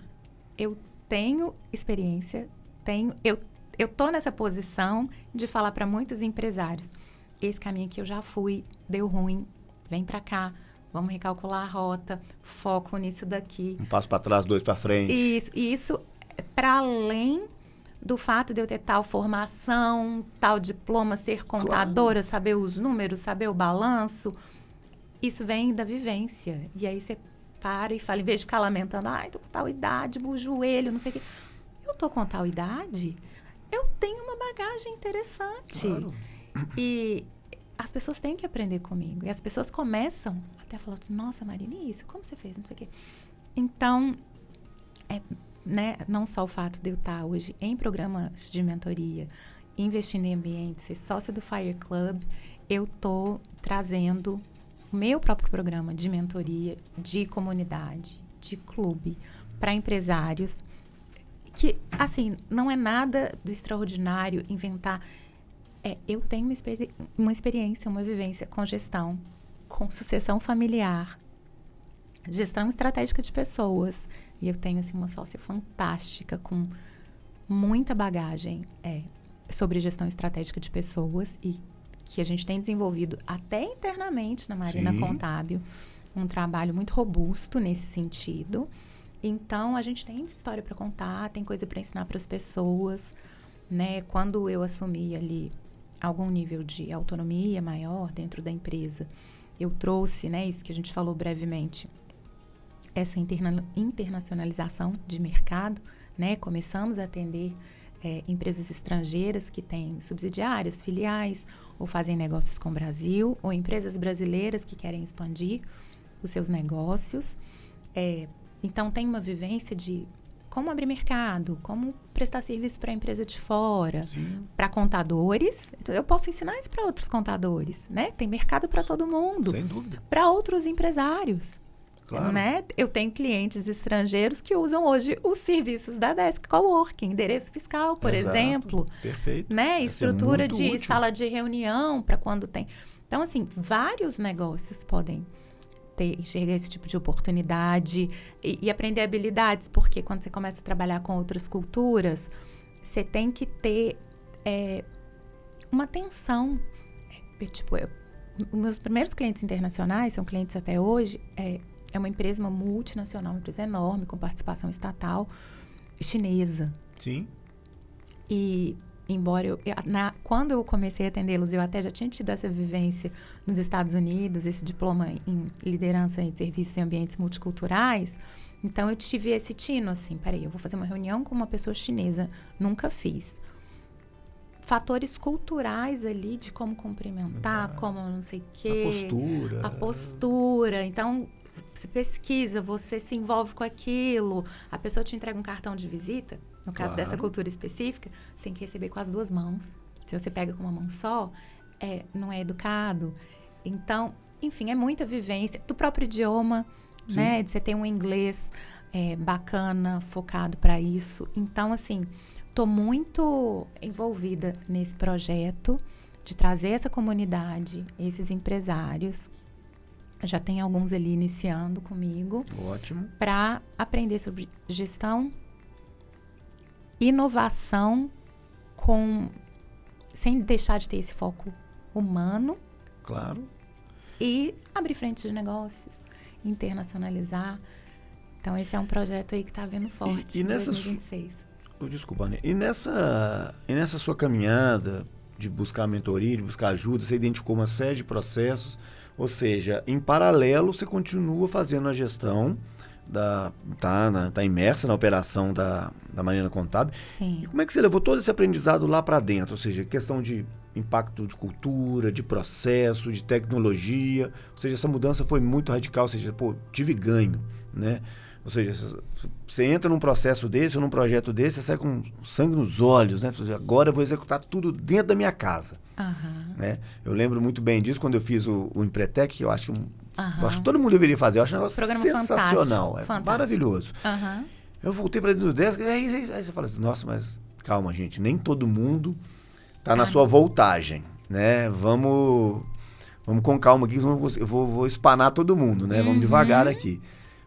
Eu tenho experiência. Eu tô nessa posição de falar para muitos empresários. Esse caminho aqui eu já fui, deu ruim, vem para cá. Vamos recalcular a rota, foco nisso daqui. Um passo para trás, 2 para frente. Isso para além do fato de eu ter tal formação, tal diploma, ser contadora, claro. Saber os números, saber o balanço. Isso vem da vivência. E aí você para e fala, em vez de ficar lamentando, tô com tal idade, o joelho, não sei o quê. Eu tô com tal idade, eu tenho uma bagagem interessante. Claro. E... as pessoas têm que aprender comigo. E as pessoas começam até a falar assim, nossa, Marina, e isso? Como você fez? Não sei o quê. Então, né, não só o fato de eu estar hoje em programas de mentoria, investindo em ambiente, ser sócia do Fire Club, eu estou trazendo o meu próprio programa de mentoria, de comunidade, de clube, para empresários, que, assim, não é nada do extraordinário inventar... eu tenho uma experiência, uma vivência com gestão, com sucessão familiar, gestão estratégica de pessoas. E eu tenho, assim, uma sócia fantástica, com muita bagagem sobre gestão estratégica de pessoas e que a gente tem desenvolvido até internamente na Marina Contábil, um trabalho muito robusto nesse sentido. Então, a gente tem história para contar, tem coisa para ensinar para as pessoas, né? Quando eu assumi ali algum nível de autonomia maior dentro da empresa, eu trouxe, né, isso que a gente falou brevemente, essa internacionalização de mercado, né? Começamos a atender empresas estrangeiras que têm subsidiárias, filiais, ou fazem negócios com o Brasil, ou empresas brasileiras que querem expandir os seus negócios. Então, tem uma vivência de como abrir mercado, como prestar serviço para a empresa de fora, para contadores. Eu posso ensinar isso para outros contadores, né? Tem mercado para todo mundo. Sem dúvida. Para outros empresários. Claro. Né? Eu tenho clientes estrangeiros que usam hoje os serviços da Desk Coworking, endereço fiscal, por exemplo. Perfeito. Né? Estrutura de útil. sala de reunião para quando tem. Então, assim, vários negócios podem enxergar esse tipo de oportunidade e aprender habilidades, porque quando você começa a trabalhar com outras culturas, você tem que ter uma atenção. Meus primeiros clientes internacionais, são clientes até hoje, é uma empresa, uma multinacional, uma empresa enorme, com participação estatal, chinesa. Sim. E, embora quando eu comecei a atendê-los, eu até já tinha tido essa vivência nos Estados Unidos, esse diploma em liderança em serviços em ambientes multiculturais. Então, eu tive esse tino, assim, peraí, eu vou fazer uma reunião com uma pessoa chinesa, nunca fiz. Fatores culturais ali de como cumprimentar, como não sei o quê. A postura. Então, você pesquisa, você se envolve com aquilo. A pessoa te entrega um cartão de visita, no caso dessa cultura específica, você tem que receber com as duas mãos. Se você pega com uma mão só, não é educado. Então, enfim, é muita vivência do próprio idioma, né? De você ter um inglês bacana, focado para isso. Então, assim, estou muito envolvida nesse projeto de trazer essa comunidade, esses empresários. Já tem alguns ali iniciando comigo. Ótimo. Para aprender sobre gestão, inovação, sem deixar de ter esse foco humano. Claro. E abrir frentes de negócios, internacionalizar. Então, esse é um projeto aí que está vindo forte em 2026. Desculpa, Anny. E nessa sua caminhada de buscar mentoria, de buscar ajuda, você identificou uma série de processos, ou seja, em paralelo você continua fazendo a gestão, tá imersa na operação da Marina Contábil. Sim. E como é que você levou todo esse aprendizado lá para dentro? Ou seja, questão de impacto de cultura, de processo, de tecnologia, ou seja, essa mudança foi muito radical, ou seja, tive ganho, né? Ou seja, você entra num processo desse ou num projeto desse, você sai com sangue nos olhos, né? Agora eu vou executar tudo dentro da minha casa. Né? Eu lembro muito bem disso quando eu fiz o Empretec, que eu acho que todo mundo deveria fazer. Eu acho um negócio sensacional. Fantástico. Maravilhoso. Eu voltei para dentro do desk, aí você fala assim, nossa, mas calma, gente, nem todo mundo está na sua voltagem, né? Vamos com calma aqui, eu vou espanar todo mundo, né? Vamos devagar aqui.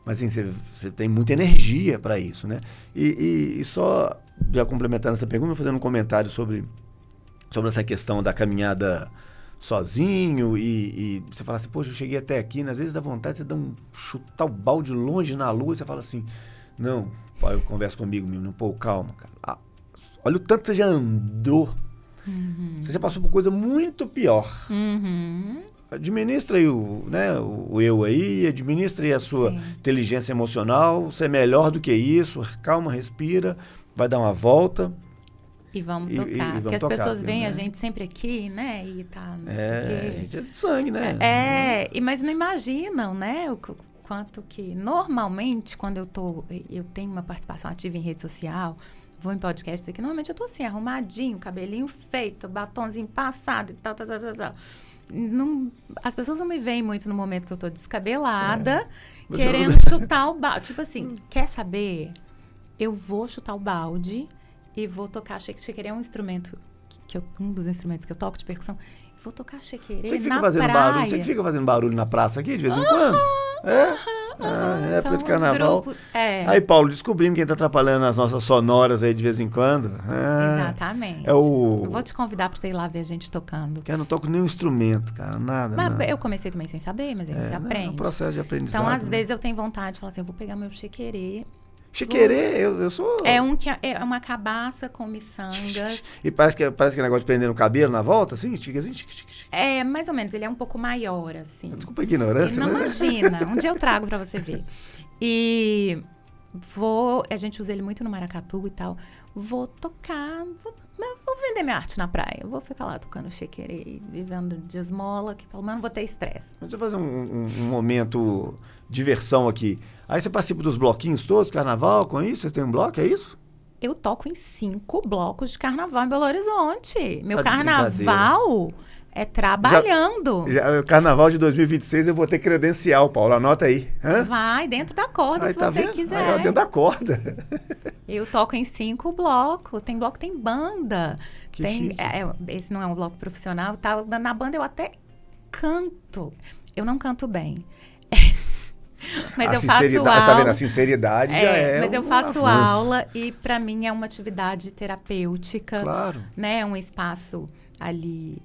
Mas assim, você tem muita energia para isso, né? E só, já complementando essa pergunta, fazendo um comentário sobre essa questão da caminhada sozinho e você fala assim, poxa, eu cheguei até aqui, né? Às vezes dá vontade, você chutar o balde longe na lua e você fala assim, não, eu converso comigo mesmo, pô, calma, cara. Olha o tanto que você já andou. Você já passou por coisa muito pior. Administra aí o eu aí, administra aí a sua inteligência emocional, você é melhor do que isso, calma, respira, vai dar uma volta. E vamos tocar, porque as pessoas veem a gente sempre aqui, né, e tá... a gente é de sangue, né? Mas não imaginam, né, o quanto que, normalmente, quando eu tenho uma participação ativa em rede social, vou em podcast aqui, normalmente eu tô assim, arrumadinho, cabelinho feito, batonzinho passado e tal. Não, as pessoas não me veem muito no momento que eu tô descabelada, querendo chutar o balde. Tipo assim, quer saber? Eu vou chutar o balde e vou tocar chequerê, é um instrumento, um dos instrumentos que eu toco de percussão. Vou tocar chequerê na praia. Você que fica fazendo barulho na praça aqui de vez em quando? Época de carnaval. Aí, Paulo, descobrimos quem tá atrapalhando as nossas sonoras aí de vez em quando. Exatamente. Eu vou te convidar pra você ir lá ver a gente tocando. Eu não toco nenhum instrumento, cara, nada. Eu comecei também sem saber, mas aí você aprende. É um processo de aprendizado. Então, às vezes, eu tenho vontade de falar assim, eu vou pegar meu chequerê Chiquerê, eu sou... É uma cabaça com miçangas. E parece que é negócio de prender no cabelo na volta, assim? Assim. É, mais ou menos. Ele é um pouco maior, assim. Desculpa a ignorância. Não imagina. Um dia eu trago pra você ver. E a gente usa ele muito no maracatu e tal. Vou tocar, vou vender minha arte na praia. Eu vou ficar lá tocando chiquerê, vivendo de esmola, que pelo menos não vou ter estresse. Deixa eu fazer um momento diversão aqui. Aí você participa dos bloquinhos todos, carnaval, com isso? Você tem um bloco, é isso? Eu toco em 5 blocos de carnaval em Belo Horizonte. Meu Tá de carnaval é trabalhando. O carnaval de 2026 eu vou ter credencial, Paulo. Anota aí. Hã? Vai, dentro da corda, se tá você vendo? quiser. Aí, dentro da corda. Eu toco em 5 blocos. Tem bloco, tem banda. Que chique. Esse não é um bloco profissional. Tá? Na banda eu até canto. Eu não canto bem. Mas eu faço aula. Tá vendo? A sinceridade já é. Mas eu faço aula e para mim é uma atividade terapêutica. Claro. Né? Um espaço ali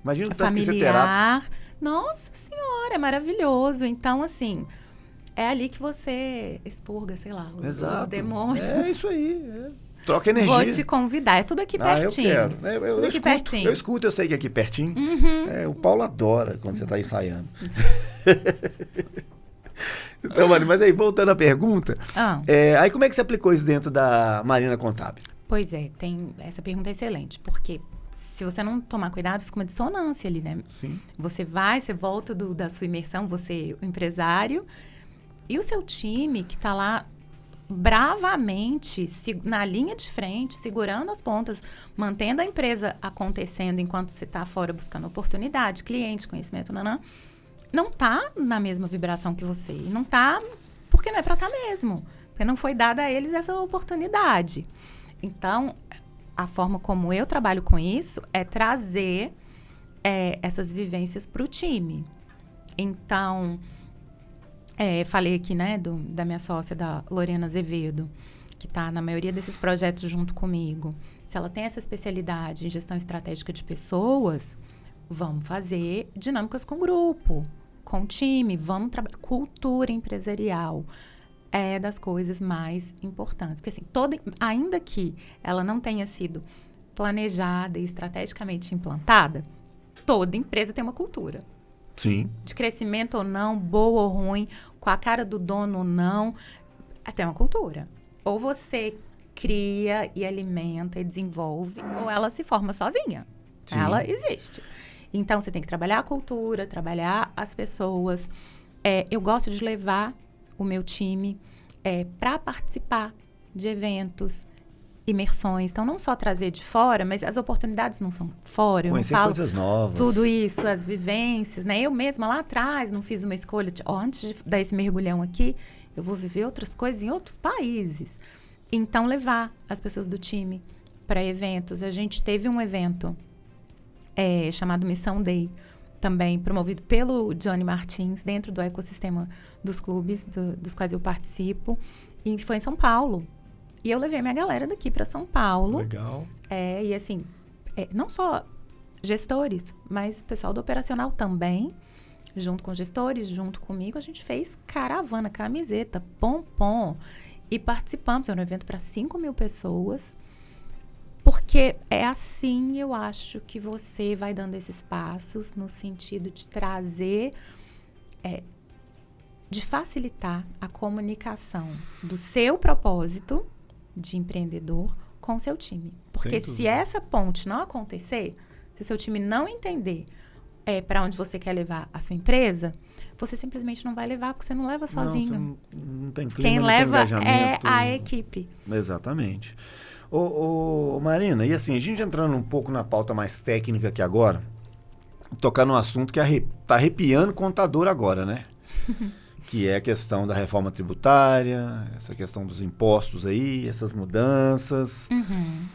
Imagina o tanto familiar. que você Nossa Senhora, é maravilhoso. Então, assim, é ali que você expurga, sei lá, os demônios. É isso aí. Troca energia. Vou te convidar. É tudo aqui pertinho. Eu quero. Eu aqui pertinho. Eu escuto, eu sei que é aqui pertinho. Uhum. O Paulo adora quando você está ensaiando. Então, Marina, mas aí, voltando à pergunta, aí como é que você aplicou isso dentro da Marina Contábil? Pois é, essa pergunta é excelente, porque se você não tomar cuidado, fica uma dissonância ali, né? Sim. Você volta da sua imersão, você, o empresário, e o seu time que está lá bravamente, na linha de frente, segurando as pontas, mantendo a empresa acontecendo enquanto você está fora buscando oportunidade, cliente, conhecimento, não está na mesma vibração que você. E não está porque não é para estar mesmo. Porque não foi dada a eles essa oportunidade. Então, a forma como eu trabalho com isso é trazer essas vivências para o time. Então, falei aqui, né, da minha sócia, da Lorena Azevedo, que está na maioria desses projetos junto comigo. Se ela tem essa especialidade em gestão estratégica de pessoas, vamos fazer dinâmicas com grupo, com time, vamos trabalhar. Cultura empresarial é das coisas mais importantes. Porque, assim, ainda que ela não tenha sido planejada e estrategicamente implantada, toda empresa tem uma cultura. Sim. De crescimento ou não, boa ou ruim, com a cara do dono ou não, tem uma cultura. Ou você cria e alimenta e desenvolve, ou ela se forma sozinha. Sim. Ela existe. Então, você tem que trabalhar a cultura, trabalhar as pessoas. Eu gosto de levar o meu time para participar de eventos, imersões. Então, não só trazer de fora, mas as oportunidades não são fora. Conhecer coisas novas. Tudo isso, as vivências, né? Eu mesma lá atrás não fiz uma escolha antes de dar esse mergulhão aqui, eu vou viver outras coisas em outros países. Então, levar as pessoas do time para eventos. A gente teve um evento chamado Missão Day, também promovido pelo Johnny Martins, dentro do ecossistema dos clubes dos quais eu participo, e foi em São Paulo. E eu levei minha galera daqui para São Paulo. Legal. E assim, não só gestores, mas pessoal do operacional também, junto com gestores, junto comigo, a gente fez caravana, camiseta, pompom, e participamos. Era um evento para 5.000 pessoas. Porque é assim, eu acho, que você vai dando esses passos no sentido de trazer, de facilitar a comunicação do seu propósito de empreendedor com o seu time. Porque se essa ponte não acontecer, se o seu time não entender para onde você quer levar a sua empresa, você simplesmente não vai levar, porque você não leva sozinho. Não tem clima, Quem não leva tem engajamento. É a equipe. Exatamente. Ô, Marina, e assim, a gente entrando um pouco na pauta mais técnica aqui agora, tocar num assunto que tá arrepiando o contador agora, né? Que é a questão da reforma tributária, essa questão dos impostos aí, essas mudanças. Uhum.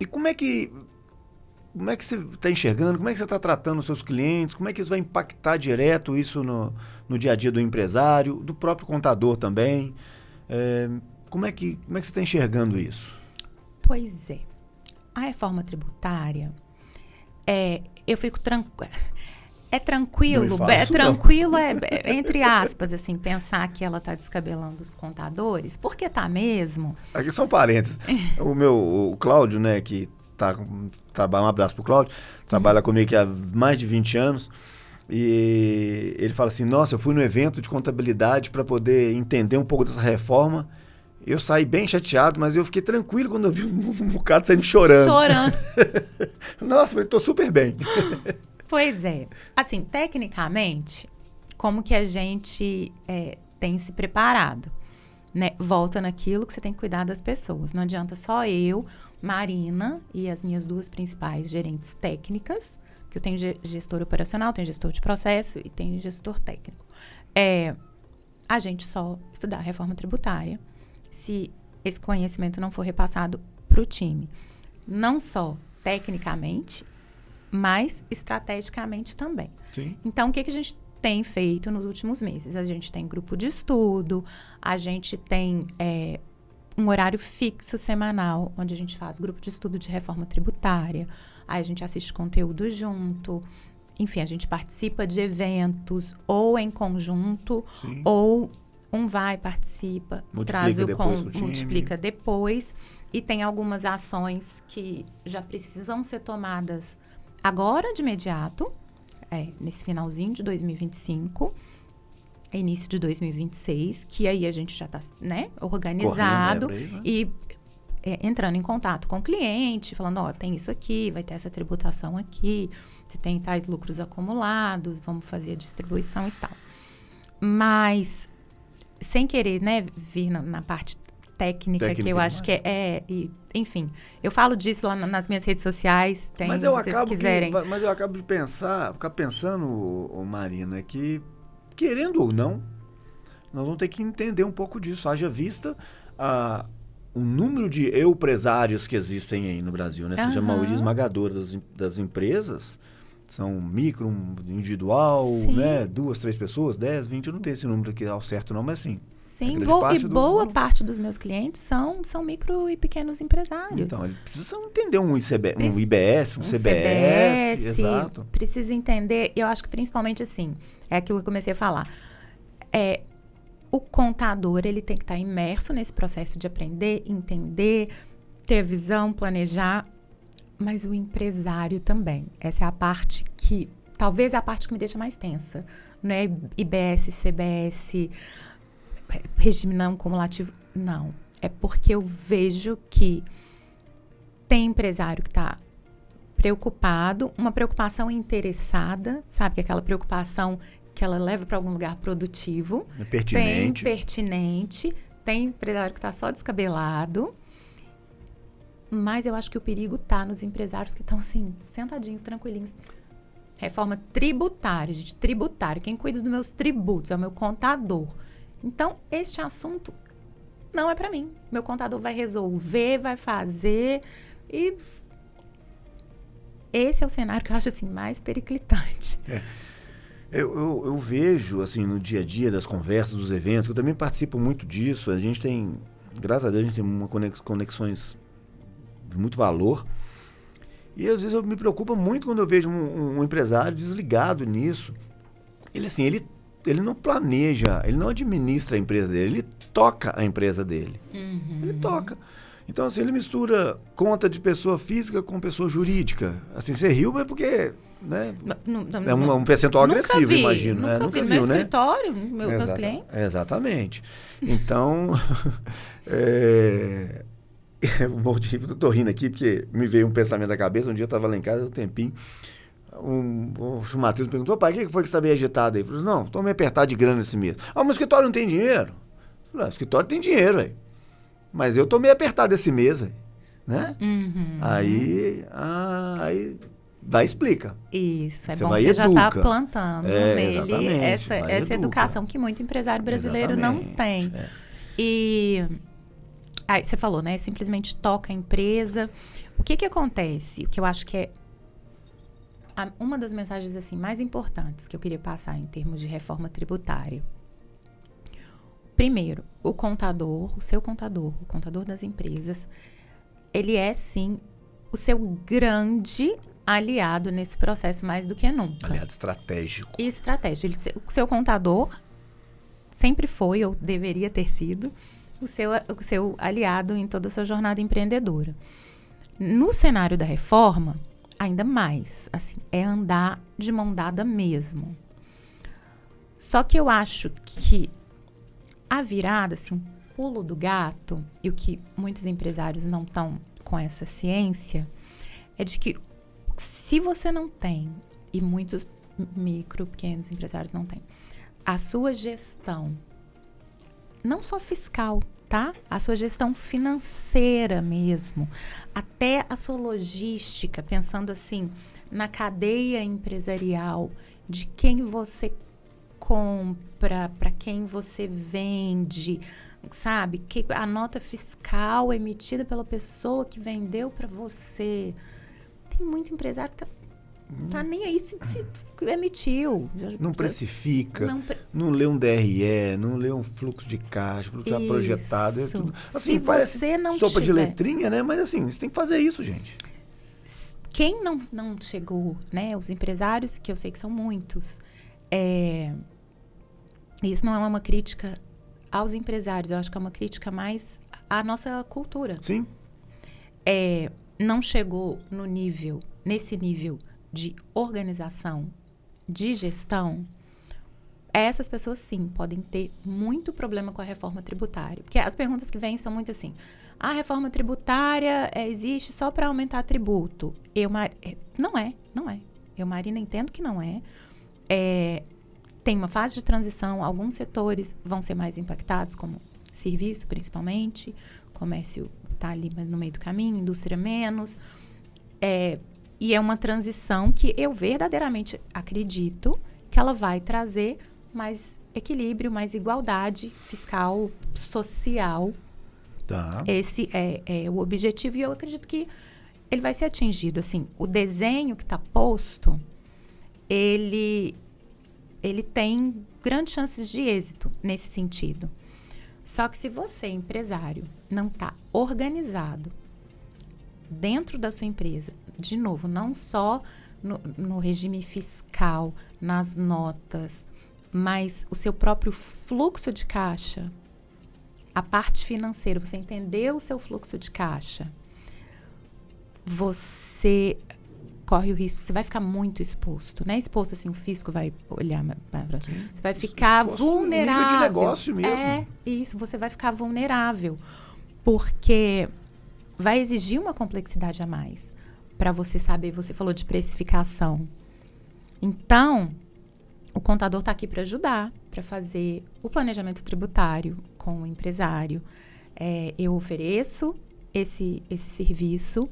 E como é que você está enxergando, como é que você está tratando os seus clientes, como é que isso vai impactar direto isso no dia a dia do empresário, do próprio contador também? Como é que você está enxergando isso? Pois é. A reforma tributária, eu fico tranquila. É tranquilo, entre aspas, assim, pensar que ela está descabelando os contadores, porque tá mesmo. Aqui são parênteses. O Cláudio, né, que trabalha, um abraço pro Cláudio, trabalha comigo há mais de 20 anos, e ele fala assim, nossa, eu fui no evento de contabilidade para poder entender um pouco dessa reforma, eu saí bem chateado, mas eu fiquei tranquilo quando eu vi um bocado saindo chorando. Nossa, eu tô super bem. Pois é. Assim, tecnicamente, como que a gente tem se preparado? Né? Volta naquilo que você tem que cuidar das pessoas. Não adianta só eu, Marina e as minhas 2 principais gerentes técnicas, que eu tenho gestor operacional, tenho gestor de processo e tenho gestor técnico. A gente só estudar a reforma tributária se esse conhecimento não for repassado para o time. Não só tecnicamente, mas estrategicamente também. Sim. Então, o que a gente tem feito nos últimos meses? A gente tem grupo de estudo, a gente tem um horário fixo semanal, onde a gente faz grupo de estudo de reforma tributária, aí a gente assiste conteúdo junto, enfim, a gente participa de eventos ou em conjunto, Sim. ou um vai, participa, multiplica depois, e tem algumas ações que já precisam ser tomadas agora, de imediato, nesse finalzinho de 2025, início de 2026, que aí a gente já está, né, organizado e entrando em contato com o cliente, falando, tem isso aqui, vai ter essa tributação aqui, você tem tais lucros acumulados, vamos fazer a distribuição e tal. Mas, sem querer, né, vir na parte técnica que eu acho que enfim, eu falo disso lá nas minhas redes sociais, se vocês quiserem. Mas eu acabo de ficar pensando, Marina, que, querendo ou não, nós vamos ter que entender um pouco disso. Haja vista o número de empresários que existem aí no Brasil, né? Ou seja, a maioria esmagadora das empresas são micro, individual, né? 2, 3 pessoas, 10, 20, eu não tenho esse número aqui ao certo não, mas sim. Sim, boa parte dos meus clientes são micro e pequenos empresários. Então, eles precisam entender um IBS, um CBS, exato. Precisa entender, eu acho que principalmente assim, é aquilo que eu comecei a falar. O contador, ele tem que estar imerso nesse processo de aprender, entender, ter visão, planejar, mas o empresário também. Essa é a parte que, talvez é a parte que me deixa mais tensa, né? IBS, CBS, regime não cumulativo, não. É porque eu vejo que tem empresário que está preocupado, uma preocupação interessada, sabe? Que é aquela preocupação que ela leva para algum lugar produtivo. Pertinente. Tem pertinente, tem empresário que está só descabelado. Mas eu acho que o perigo está nos empresários que estão assim, sentadinhos, tranquilinhos. Reforma tributária, gente, tributário. Quem cuida dos meus tributos é o meu contador. Então, este assunto não é para mim. Meu contador vai resolver, vai fazer. E esse é o cenário que eu acho assim, mais periclitante. Eu vejo, assim, no dia a dia das conversas, dos eventos, que eu também participo muito disso. A gente tem, graças a Deus, a gente tem conexões de muito valor. E às vezes eu me preocupo muito quando eu vejo um empresário desligado nisso. Ele, assim, ele não planeja, ele não administra a empresa dele, ele toca a empresa dele. Uhum. Ele toca. Então, assim, ele mistura conta de pessoa física com pessoa jurídica. Assim, você riu, mas porque, né, é um percentual agressivo, imagino. Nunca vi no meu escritório, meus clientes. Exatamente. Então, eu tô rindo aqui porque me veio um pensamento na cabeça. Um dia eu estava lá em casa, um tempinho, o Matheus perguntou, pai, o que foi que você está meio agitado aí? Eu falei, não, estou meio apertado de grana esse mês. Meu escritório não tem dinheiro. Eu falei, o escritório tem dinheiro, velho. Mas eu tô meio apertado esse mês, né? Uhum. Aí vai explica. Isso, é você bom vai que você educa. já tá plantando nele essa educa. educação que muito empresário brasileiro não tem. E aí você falou, né? Simplesmente toca a empresa. O que acontece? O que eu acho que é uma das mensagens assim mais importantes que eu queria passar em termos de reforma tributária. Primeiro, o seu contador, o contador das empresas, ele é sim o seu grande aliado nesse processo mais do que nunca. Aliado estratégico. Estratégia. O seu contador sempre foi, ou deveria ter sido, o seu aliado em toda a sua jornada empreendedora. No cenário da reforma, ainda mais, assim, é andar de mão dada mesmo. Só que eu acho que a virada, assim, um pulo do gato, e o que muitos empresários não estão com essa ciência, é de que se você não tem, e muitos pequenos empresários não têm, a sua gestão, não só fiscal, tá? A sua gestão financeira mesmo, até a sua logística, pensando assim, na cadeia empresarial, de quem você compra, para quem você vende, sabe? Que a nota fiscal emitida pela pessoa que vendeu para você. Tem muito empresário que tá nem aí se emitiu. Não precifica, não lê um DRE, não lê um fluxo de caixa, fluxo já projetado. É tudo, assim, parece sopa de letrinha, né? Mas assim, você tem que fazer isso, gente. Quem não chegou, né? Os empresários, que eu sei que são muitos, isso não é uma crítica aos empresários, eu acho que é uma crítica mais à nossa cultura. Sim. Não chegou nesse nível de organização, de gestão, essas pessoas, sim, podem ter muito problema com a reforma tributária. Porque as perguntas que vêm são muito assim, a reforma tributária existe só para aumentar tributo. Não é. Eu, Marina, entendo que não é. Tem uma fase de transição, alguns setores vão ser mais impactados, como serviço, principalmente, comércio está ali no meio do caminho, indústria menos. E é uma transição que eu verdadeiramente acredito que ela vai trazer mais equilíbrio, mais igualdade fiscal, social. Tá. Esse é o objetivo e eu acredito que ele vai ser atingido. Assim, o desenho que está posto, ele tem grandes chances de êxito nesse sentido. Só que se você, empresário, não está organizado dentro da sua empresa, de novo, não só no regime fiscal, nas notas, mas o seu próprio fluxo de caixa, a parte financeira, você entendeu o seu fluxo de caixa, você corre o risco, você vai ficar muito exposto, não é exposto assim, o fisco vai olhar, você vai ficar vulnerável. Nível de negócio mesmo. Isso, você vai ficar vulnerável, porque vai exigir uma complexidade a mais para você saber, você falou de precificação. Então, o contador está aqui para ajudar, para fazer o planejamento tributário com o empresário. Eu ofereço esse serviço,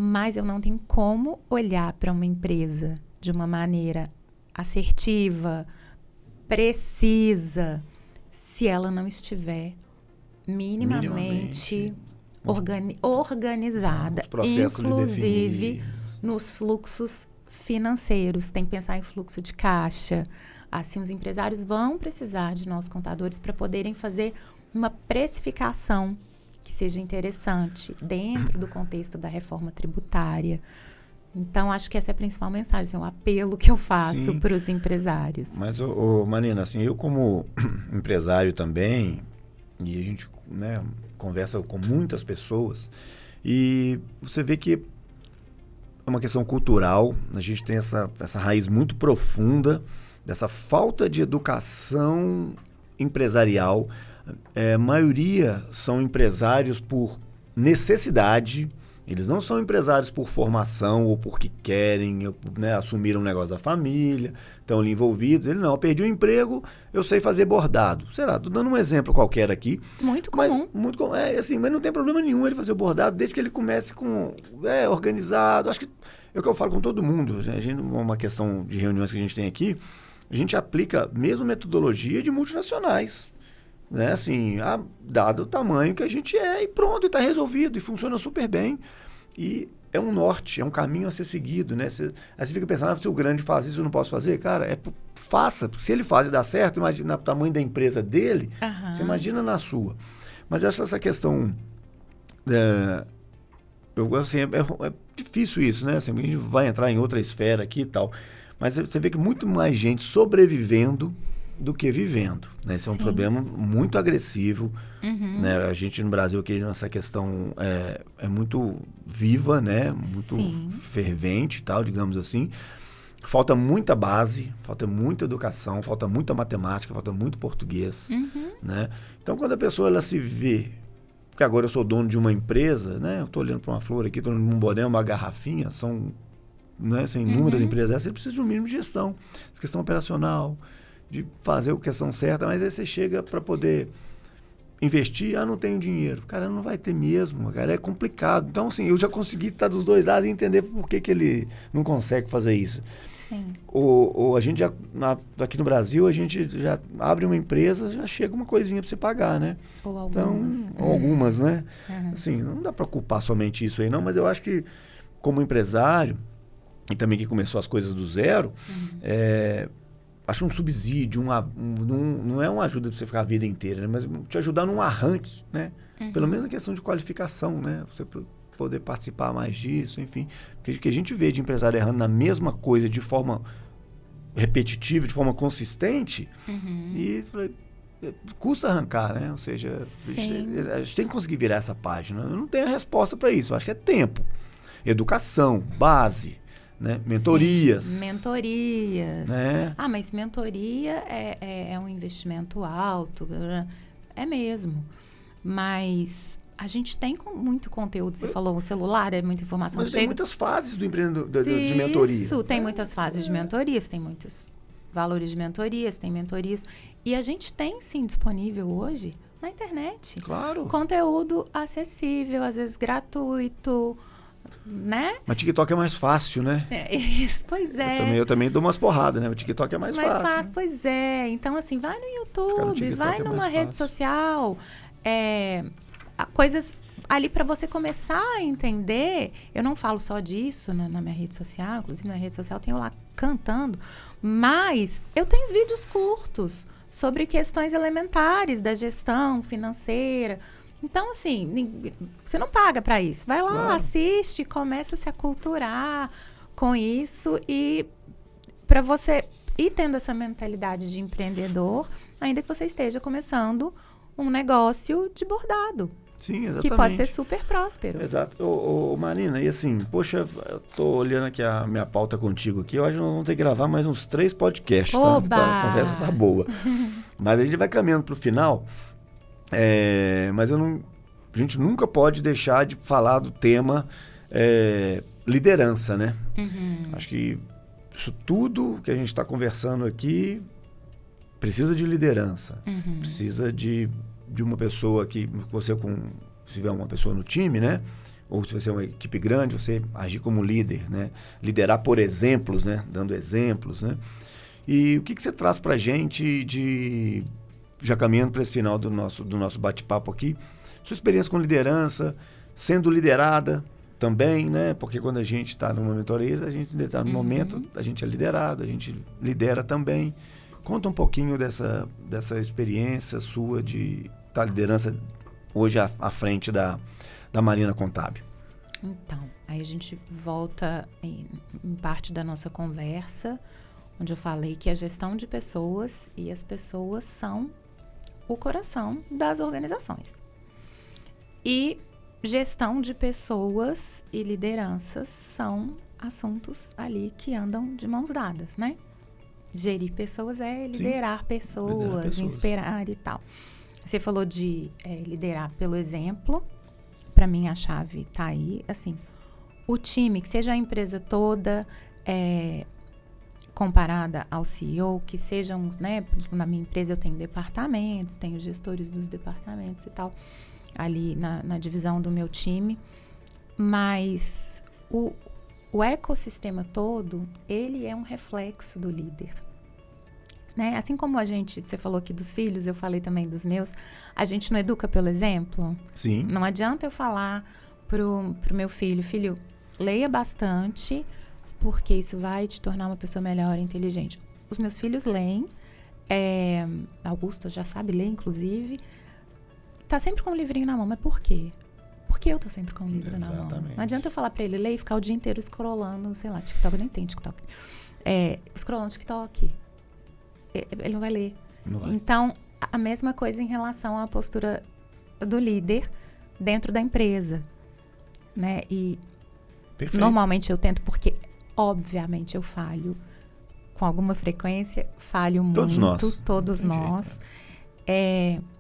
mas eu não tenho como olhar para uma empresa de uma maneira assertiva, precisa, se ela não estiver minimamente organizada, inclusive nos fluxos financeiros. Tem que pensar em fluxo de caixa. Assim, os empresários vão precisar de nós contadores para poderem fazer uma precificação que seja interessante dentro do contexto da reforma tributária. Então, acho que essa é a principal mensagem, assim, o apelo que eu faço para os empresários. Mas, Marina, assim, eu como empresário também, e a gente, né, conversa com muitas pessoas, e você vê que é uma questão cultural, a gente tem essa raiz muito profunda dessa falta de educação empresarial. A maioria são empresários por necessidade, eles não são empresários por formação ou porque querem, né, assumir um negócio da família, estão ali envolvidos. Ele não, eu perdi o emprego, eu sei fazer bordado. Sei lá, estou dando um exemplo qualquer aqui. Muito comum. Mas não tem problema nenhum ele fazer o bordado, desde que ele comece com organizado. Acho que é o que eu falo com todo mundo. A gente, uma questão de reuniões que a gente tem aqui, a gente aplica a mesma metodologia de multinacionais. Né? Assim, dado o tamanho que a gente é, e pronto, está resolvido, e funciona super bem. E é um norte, é um caminho a ser seguido, né? Aí você fica pensando, se o grande faz isso, eu não posso fazer? Cara, faça. Se ele faz e dá certo, imagina o tamanho da empresa dele, você imagina na sua. Mas essa questão assim, é difícil isso, né? Assim, a gente vai entrar em outra esfera aqui e tal. Mas você vê que muito mais gente sobrevivendo do que vivendo, né? Esse é um problema muito agressivo, né? A gente no Brasil aqui, essa questão é muito viva, né? Muito fervente e tal, digamos assim. Falta muita base, falta muita educação, falta muita matemática, falta muito português, né? Então, quando a pessoa ela se vê, que agora eu sou dono de uma empresa, né? Eu estou olhando para uma flor aqui, estou olhando um boné, uma garrafinha, são, né, sem inúmeras empresas dessas, você precisa de um mínimo de gestão, questão operacional, de fazer a questão certa, mas aí você chega para poder investir, não tenho dinheiro. Cara, não vai ter mesmo, cara, é complicado. Então, assim, eu já consegui estar dos dois lados e entender por que ele não consegue fazer isso. Sim. A gente já, aqui no Brasil, a gente já abre uma empresa, já chega uma coisinha para você pagar, né? Ou algumas. Então, algumas, né? Assim, não dá para culpar somente isso aí, não, mas eu acho que, como empresário, e também que começou as coisas do zero, acho um subsídio, não é uma ajuda para você ficar a vida inteira, né? Mas te ajudar num arranque, né? Pelo menos na questão de qualificação, né? Você poder participar mais disso, enfim. Porque o que a gente vê de empresário errando na mesma coisa de forma repetitiva, de forma consistente, e custa arrancar, né? Ou seja, a gente tem que conseguir virar essa página. Eu não tenho a resposta para isso. Eu acho que é tempo. Educação, base, né? Mentorias. Sim, mentorias. Né? Mas mentoria é um investimento alto. É mesmo. Mas a gente tem muito conteúdo. Você falou, o celular é muita informação. Mas tem muitas fases do empreendedor de mentoria. Isso, tem muitas fases de mentorias, tem muitos valores de mentorias, tem mentorias. E a gente tem, sim, disponível hoje na internet. Claro. Conteúdo acessível, às vezes gratuito, né? Mas TikTok é mais fácil, né? Isso, pois é. Eu também dou umas porradas, né? O TikTok é mais fácil. Pois é. Então, assim, vai no YouTube, vai numa rede social. Coisas ali para você começar a entender. Eu não falo só disso na minha rede social. Inclusive, na rede social eu tenho lá cantando. Mas eu tenho vídeos curtos sobre questões elementares da gestão financeira. Então, assim, você não paga para isso. Vai lá, assiste, começa a se aculturar com isso e para você ir tendo essa mentalidade de empreendedor, ainda que você esteja começando um negócio de bordado. Sim, exatamente. Que pode ser super próspero. Exato. Marina, e assim, poxa, eu tô olhando aqui a minha pauta contigo aqui, eu acho que nós vamos ter que gravar mais uns 3 podcasts, tá? A conversa tá boa. Mas a gente vai caminhando pro final, mas a gente nunca pode deixar de falar do tema liderança, né? Acho que isso tudo que a gente está conversando aqui precisa de liderança, precisa de uma pessoa que se tiver uma pessoa no time, né? Ou se você é uma equipe grande, você agir como líder, né? Liderar por exemplos, né? Dando exemplos, né? E o que você traz para a gente já caminhando para esse final do nosso bate-papo aqui, sua experiência com liderança, sendo liderada também, né? Porque quando a gente está numa mentoria, a gente está no momento, a gente é liderado, a gente lidera também. Conta um pouquinho dessa experiência sua de estar liderança hoje à frente da Marina Contábil. Então, aí a gente volta em parte da nossa conversa, onde eu falei que a gestão de pessoas e as pessoas são o coração das organizações. E gestão de pessoas e lideranças são assuntos ali que andam de mãos dadas, né? Gerir pessoas liderar pessoas, inspirar e tal. Você falou de liderar pelo exemplo. Para mim, a chave tá aí. Assim, o time, que seja a empresa toda comparada ao CEO, que sejam, né? Na minha empresa eu tenho departamentos, tenho gestores dos departamentos e tal, ali na divisão do meu time. Mas o ecossistema todo, ele é um reflexo do líder. Né? Assim como você falou aqui dos filhos, eu falei também dos meus, a gente não educa pelo exemplo? Sim. Não adianta eu falar pro meu filho, leia bastante, porque isso vai te tornar uma pessoa melhor e inteligente. Os meus filhos leem, Augusto já sabe ler, inclusive, tá sempre com um livrinho na mão, mas por quê? Porque eu tô sempre com o livro na mão. Não adianta eu falar pra ele ler e ficar o dia inteiro scrollando, sei lá, TikTok, nem tem TikTok. Scrollando TikTok. Ele não vai ler. Não vai. Então, a mesma coisa em relação à postura do líder dentro da empresa, né? E Perfeito. normalmente eu tento, porque obviamente eu falho com alguma frequência, falho muito. Todos nós.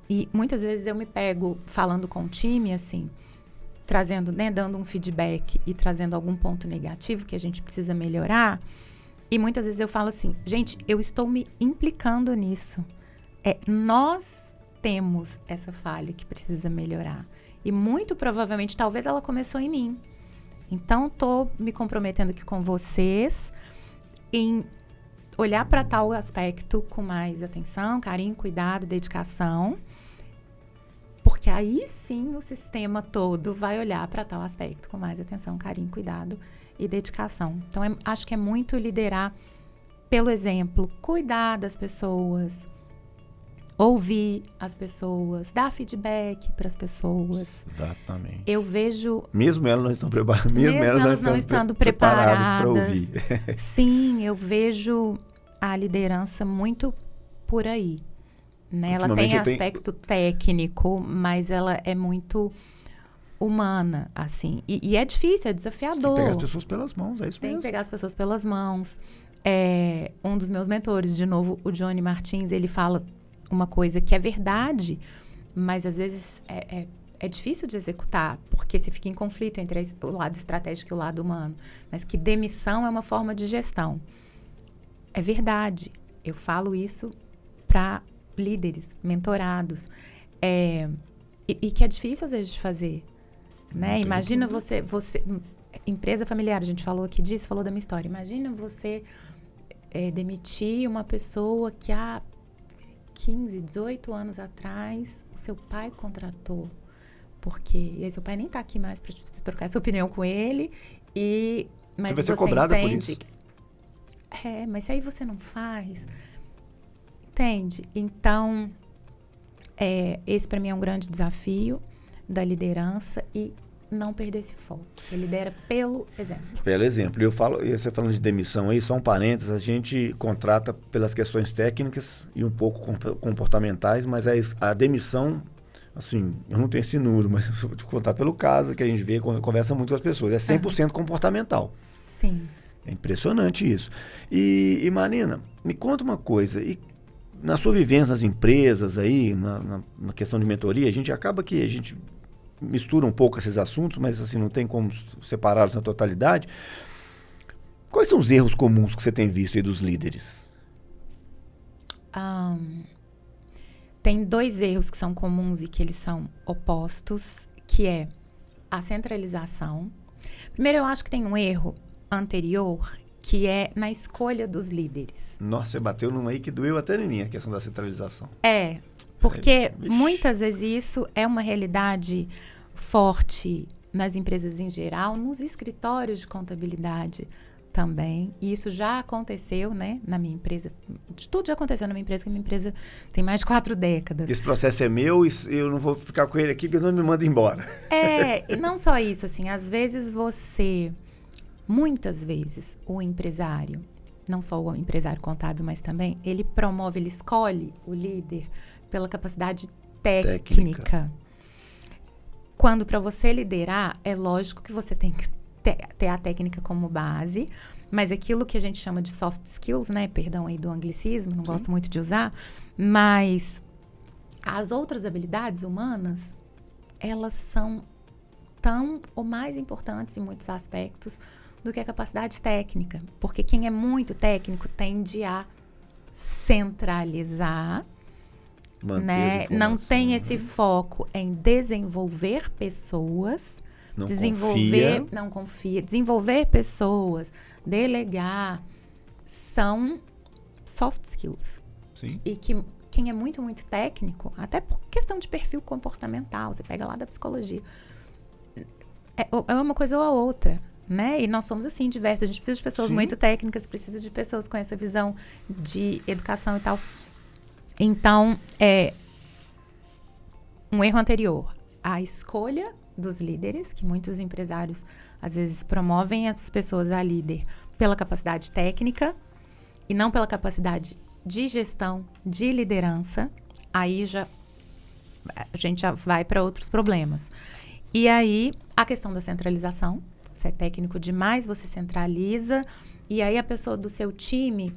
E muitas vezes eu me pego falando com o time, assim, trazendo, né, dando um feedback e trazendo algum ponto negativo que a gente precisa melhorar. E muitas vezes eu falo assim, gente, eu estou me implicando nisso. Nós temos essa falha que precisa melhorar. E muito provavelmente, talvez ela começou em mim. Então, estou me comprometendo aqui com vocês em olhar para tal aspecto com mais atenção, carinho, cuidado, dedicação. Porque aí sim o sistema todo vai olhar para tal aspecto com mais atenção, carinho, cuidado e dedicação. Então, acho que é muito liderar pelo exemplo, cuidar das pessoas, ouvir as pessoas, dar feedback para as pessoas. Exatamente. Eu vejo... Mesmo elas não estão preparadas. Mesmo elas não estando preparadas para ouvir. Sim, eu vejo a liderança muito por aí. Né? Ela tem aspecto técnico, mas ela é muito humana, assim. E é difícil, é desafiador. Tem que pegar as pessoas pelas mãos, é isso mesmo. Tem que pegar as pessoas pelas mãos. Um dos meus mentores, de novo, o Johnny Martins, ele fala uma coisa que é verdade, mas às vezes é difícil de executar, porque você fica em conflito entre o lado estratégico e o lado humano. Mas que demissão é uma forma de gestão. É verdade. Eu falo isso para líderes, mentorados. E que é difícil, às vezes, de fazer. Né? Imagina você... Empresa familiar, a gente falou aqui disso, falou da minha história. Imagina você demitir uma pessoa que há 15, 18 anos atrás o seu pai contratou. E aí seu pai nem está aqui mais para você trocar essa opinião com ele. Mas você vai ser cobrada entende, por isso. Mas se aí você não faz... Entende? Então, esse para mim é um grande desafio da liderança e não perder esse foco. Você lidera pelo exemplo. Pelo exemplo. Você falando de demissão aí, só um parênteses, a gente contrata pelas questões técnicas e um pouco comportamentais, mas a demissão, assim, eu não tenho esse número, mas eu vou te contar pelo caso que a gente vê, conversa muito com as pessoas, é 100% comportamental. Sim. É impressionante isso. E Marina, me conta uma coisa, na sua vivência nas empresas aí, na questão de mentoria, a gente mistura um pouco esses assuntos, mas assim, não tem como separá-los na totalidade. Quais são os erros comuns que você tem visto aí dos líderes? Tem 2 erros que são comuns e que eles são opostos, que é a centralização. Primeiro, eu acho que tem um erro anterior, que é na escolha dos líderes. Nossa, você bateu num aí que doeu até em mim, a questão da centralização. Porque muitas vezes isso é uma realidade forte nas empresas em geral, nos escritórios de contabilidade também. E isso já aconteceu, né, na minha empresa. Tudo já aconteceu na minha empresa, que a minha empresa tem mais de 4 décadas. Esse processo é meu e eu não vou ficar com ele aqui porque não me manda embora. E não só isso, assim, às vezes muitas vezes, o empresário, não só o empresário contábil, mas também, ele escolhe o líder pela capacidade técnica. Quando para você liderar, é lógico que você tem que ter a técnica como base, mas aquilo que a gente chama de soft skills, né? Perdão aí do anglicismo, não gosto muito de usar, mas as outras habilidades humanas, elas são tão ou mais importantes em muitos aspectos do que a capacidade técnica. Porque quem é muito técnico tende a centralizar, né? Não tem esse foco em desenvolver pessoas, não confia, desenvolver pessoas, delegar, são soft skills. Sim. E que quem é muito, muito técnico, até por questão de perfil comportamental, você pega lá da psicologia, é uma coisa ou a outra, né? E nós somos assim, diversos. A gente precisa de pessoas muito técnicas, precisa de pessoas com essa visão de educação e tal. Então, um erro anterior, a escolha dos líderes, que muitos empresários, às vezes, promovem as pessoas a líder pela capacidade técnica e não pela capacidade de gestão, de liderança. Aí a gente já vai para outros problemas. E aí, a questão da centralização. Se é técnico demais, você centraliza. E aí, a pessoa do seu time,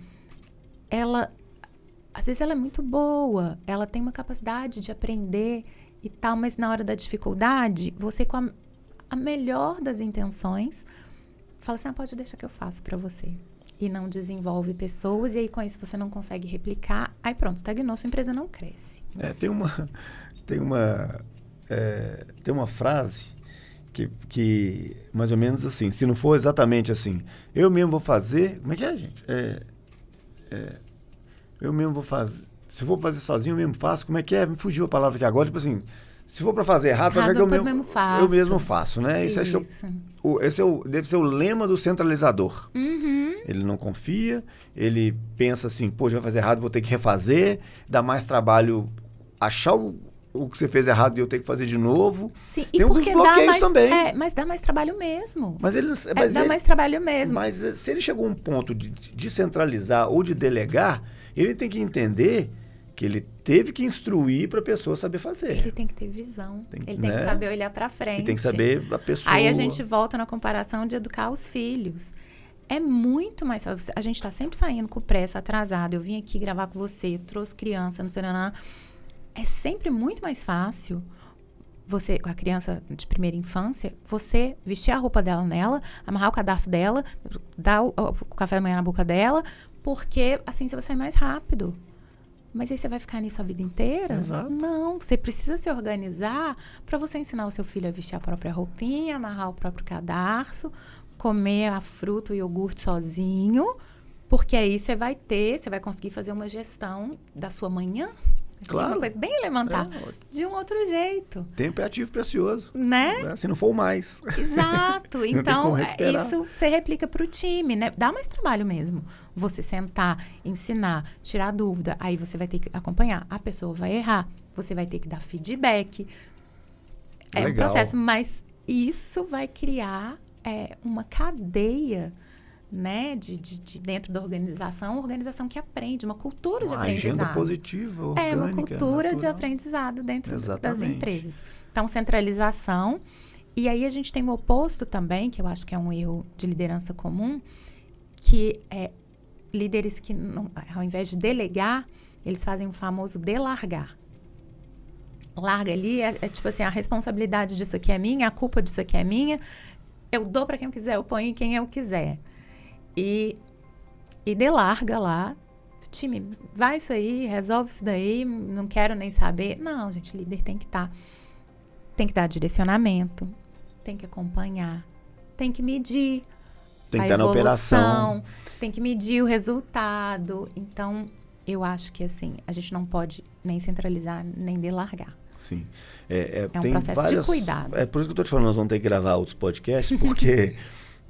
às vezes ela é muito boa, ela tem uma capacidade de aprender e tal, mas na hora da dificuldade, você com a melhor das intenções, fala assim, pode deixar que eu faço para você. E não desenvolve pessoas, e aí com isso você não consegue replicar. Aí pronto, estagnou, sua empresa não cresce. Tem uma frase que mais ou menos assim, se não for exatamente assim, eu mesmo vou fazer... Como é que é, gente? Eu mesmo vou fazer... Se for fazer sozinho, eu mesmo faço. Como é que é? Me fugiu a palavra aqui agora. Tipo assim, se for para fazer errado, eu mesmo faço, né? Isso. Acho que esse deve ser o lema do centralizador. Uhum. Ele não confia, ele pensa assim, pô, já vai fazer errado, vou ter que refazer, dá mais trabalho achar o que você fez errado e eu ter que fazer de novo. Sim, tem alguns bloqueios também. Mas dá mais trabalho mesmo. Dá mais trabalho mesmo. Mas se ele chegou a um ponto de centralizar ou de delegar, ele tem que entender que ele teve que instruir para a pessoa saber fazer. Ele tem que ter visão. Ele tem que saber olhar para frente. Ele tem que saber a pessoa... Aí a gente volta na comparação de educar os filhos. É muito mais fácil. A gente está sempre saindo com pressa, atrasado. Eu vim aqui gravar com você, trouxe criança, não sei lá. É sempre muito mais fácil você, com a criança de primeira infância, você vestir a roupa dela nela, amarrar o cadarço dela, dar o café da manhã na boca dela, porque assim você vai sair mais rápido. Mas aí você vai ficar nisso a vida inteira? Exato. Não, você precisa se organizar para você ensinar o seu filho a vestir a própria roupinha, amarrar o próprio cadarço, comer a fruta, o iogurte sozinho, porque aí você vai conseguir fazer uma gestão da sua manhã. Claro. Uma coisa bem elementar, de um outro jeito. Tempo é ativo precioso. Né? Se não for o mais. Exato. Então, isso você replica para o time, né? Dá mais trabalho mesmo. Você sentar, ensinar, tirar dúvida, aí você vai ter que acompanhar. A pessoa vai errar, você vai ter que dar feedback. É um processo, mas isso vai criar uma cadeia, né, de dentro da organização, uma organização que aprende, uma cultura de aprendizado. Agenda positiva, orgânica. Uma cultura natural. de aprendizado dentro Exatamente. das empresas. Então, centralização. E aí a gente tem o oposto também, que eu acho que é um erro de liderança comum, que é líderes que, ao invés de delegar, eles fazem o famoso delargar. Larga ali, é tipo assim, a responsabilidade disso aqui é minha, a culpa disso aqui é minha, eu dou para quem eu quiser, eu ponho em quem eu quiser. E delarga lá, time, vai isso aí, resolve isso daí, não quero nem saber. Não, gente, líder tem que dar direcionamento, tem que acompanhar, tem que medir tem que a estar na operação, tem que medir o resultado. Então, eu acho que assim, a gente não pode nem centralizar, nem delargar. Sim. É um processo de cuidado. É por isso que eu estou te falando, nós vamos ter que gravar outros podcasts, porque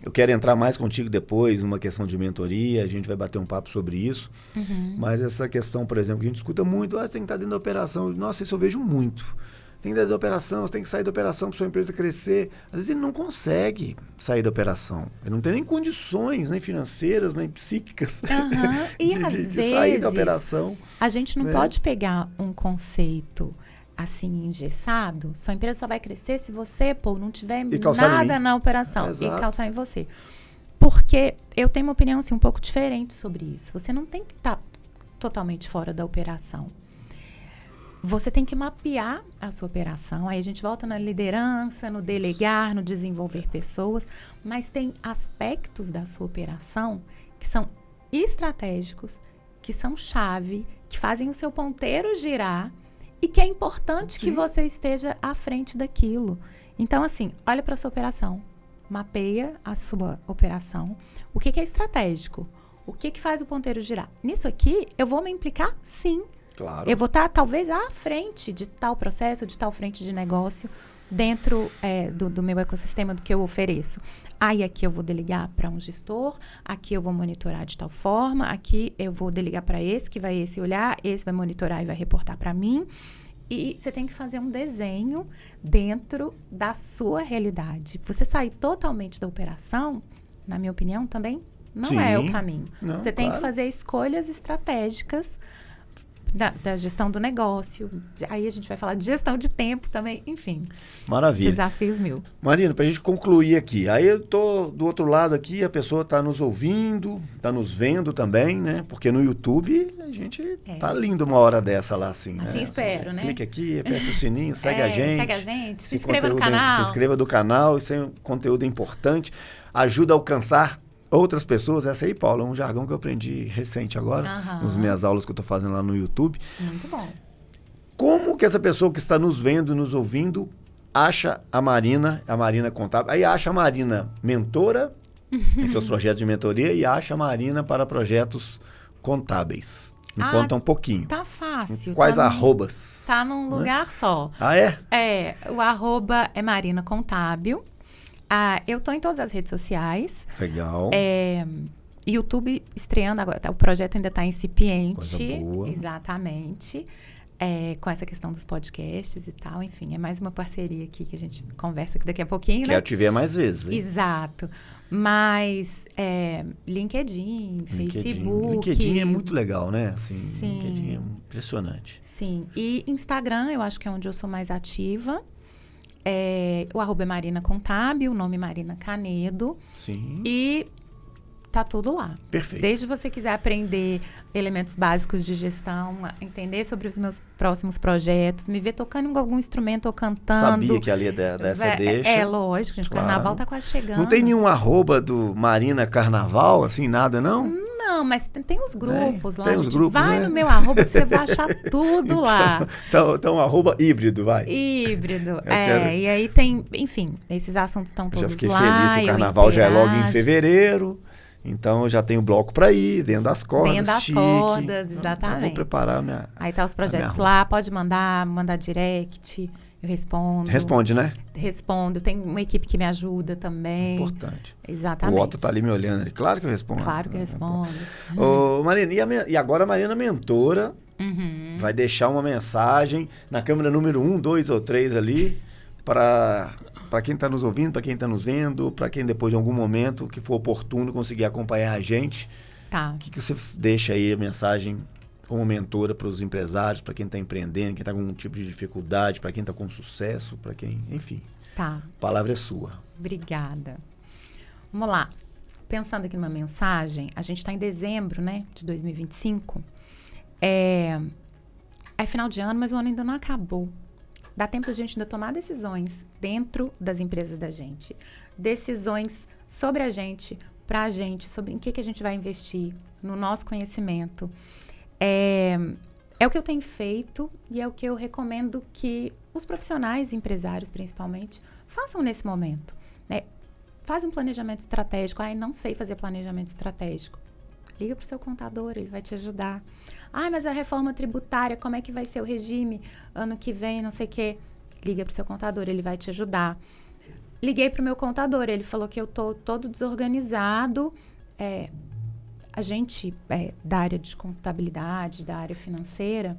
eu quero entrar mais contigo depois numa questão de mentoria, a gente vai bater um papo sobre isso. Uhum. Mas essa questão, por exemplo, que a gente escuta muito, você tem que estar dentro da operação. Nossa, isso eu vejo muito. Tem que estar dentro da operação, você tem que sair da operação para sua empresa crescer. Às vezes ele não consegue sair da operação. Ele não tem nem condições, nem financeiras, nem psíquicas, de sair da operação. A gente não pode pegar um conceito assim, engessado. Sua empresa só vai crescer se você, não tiver nada na operação. Exato. E calçar em você. Porque eu tenho uma opinião assim, um pouco diferente sobre isso. Você não tem que estar totalmente fora da operação. Você tem que mapear a sua operação. Aí a gente volta na liderança, no delegar, no desenvolver pessoas. Mas tem aspectos da sua operação que são estratégicos, que são chave, que fazem o seu ponteiro girar e que é importante que você esteja à frente daquilo. Então, assim, olha para a sua operação. Mapeia a sua operação. O que é estratégico? O que faz o ponteiro girar? Nisso aqui, eu vou me implicar? Sim. Claro. Eu vou estar, talvez, à frente de tal processo, de tal frente de negócio, dentro do meu ecossistema, do que eu ofereço. Aí, aqui eu vou delegar para um gestor, aqui eu vou monitorar de tal forma, aqui eu vou delegar para esse, que vai esse olhar, esse vai monitorar e vai reportar para mim. E você tem que fazer um desenho dentro da sua realidade. Você sair totalmente da operação, na minha opinião, também não é o caminho. Não, você tem que fazer escolhas estratégicas da gestão do negócio. Aí a gente vai falar de gestão de tempo também. Enfim. Maravilha. Desafios mil. Marina, para a gente concluir aqui. Aí eu tô do outro lado aqui, a pessoa está nos ouvindo, está nos vendo também, né? Porque no YouTube a gente tá lindo uma hora dessa lá, assim. Assim, né? Espero, né? Clica aqui, aperta o sininho, segue a gente. Segue a gente, se inscreva no canal. Se inscreva no canal, isso é um conteúdo importante. Ajuda a alcançar outras pessoas. Essa aí, Paulo, é um jargão que eu aprendi recente agora, nas minhas aulas que eu estou fazendo lá no YouTube. Muito bom. Como que essa pessoa que está nos vendo e nos ouvindo acha a Marina Contábil? Aí acha a Marina mentora em seus projetos de mentoria e acha a Marina para projetos contábeis. Me conta um pouquinho. Tá fácil. Quais arrobas? Tá num lugar só. Ah, é? O arroba é Marina Contábil. Eu tô em todas as redes sociais. Legal. YouTube estreando agora. O projeto ainda está incipiente. Coisa boa. Exatamente. Com essa questão dos podcasts e tal. Enfim, é mais uma parceria aqui que a gente conversa daqui a pouquinho, né? Quero te ver mais vezes. Hein? Exato. Mas LinkedIn, Facebook... LinkedIn é muito legal, né? Assim, sim. LinkedIn é impressionante. Sim. E Instagram, eu acho que é onde eu sou mais ativa. O arroba é Marina Contábil, o nome Marina Canedo. Sim. E tá tudo lá. Perfeito. Desde você quiser aprender elementos básicos de gestão, entender sobre os meus próximos projetos, me ver tocando em algum instrumento ou cantando. Sabia que ali é dessa deixa. Lógico, gente. Claro. O carnaval tá quase chegando. Não tem nenhum arroba do Marina Carnaval, assim, nada, não? Não, mas tem os grupos lá. Tem os grupos, vai né? no meu arroba que você vai achar tudo lá. Então, arroba híbrido, vai. Híbrido. E aí tem, enfim, esses assuntos estão todos lá. Já fiquei feliz, o carnaval já é logo em fevereiro. Então, eu já tenho bloco para ir, dentro das cordas. Dentro das cordas, exatamente. Eu vou preparar minha... Aí tá os projetos lá, pode mandar direct, eu respondo. Responde, né? Respondo. Tem uma equipe que me ajuda também. Importante. Exatamente. O Otto tá ali me olhando. Claro que eu respondo. Claro que eu respondo. Marina, e agora a Marina mentora vai deixar uma mensagem na câmera número 1, 2 ou 3 ali para quem está nos ouvindo, para quem está nos vendo, para quem depois de algum momento que for oportuno conseguir acompanhar a gente. Tá. O que você deixa aí a mensagem como mentora para os empresários, para quem está empreendendo, quem está com algum tipo de dificuldade, para quem está com sucesso, para quem... Enfim. Tá. A palavra é sua. Obrigada. Vamos lá. Pensando aqui numa mensagem, a gente está em dezembro, né, de 2025. É final de ano, mas o ano ainda não acabou. Dá tempo da gente ainda tomar decisões dentro das empresas da gente. Decisões sobre a gente, pra gente, sobre em que a gente vai investir, no nosso conhecimento. É o que eu tenho feito e é o que eu recomendo que os profissionais, empresários principalmente, façam nesse momento. Né? Faz um planejamento estratégico. Não sei fazer planejamento estratégico. Liga para o seu contador, ele vai te ajudar. Mas a reforma tributária, como é que vai ser o regime ano que vem, não sei o quê. Liga para o seu contador, ele vai te ajudar. Liguei para o meu contador, ele falou que eu estou todo desorganizado. A gente, da área de contabilidade, da área financeira,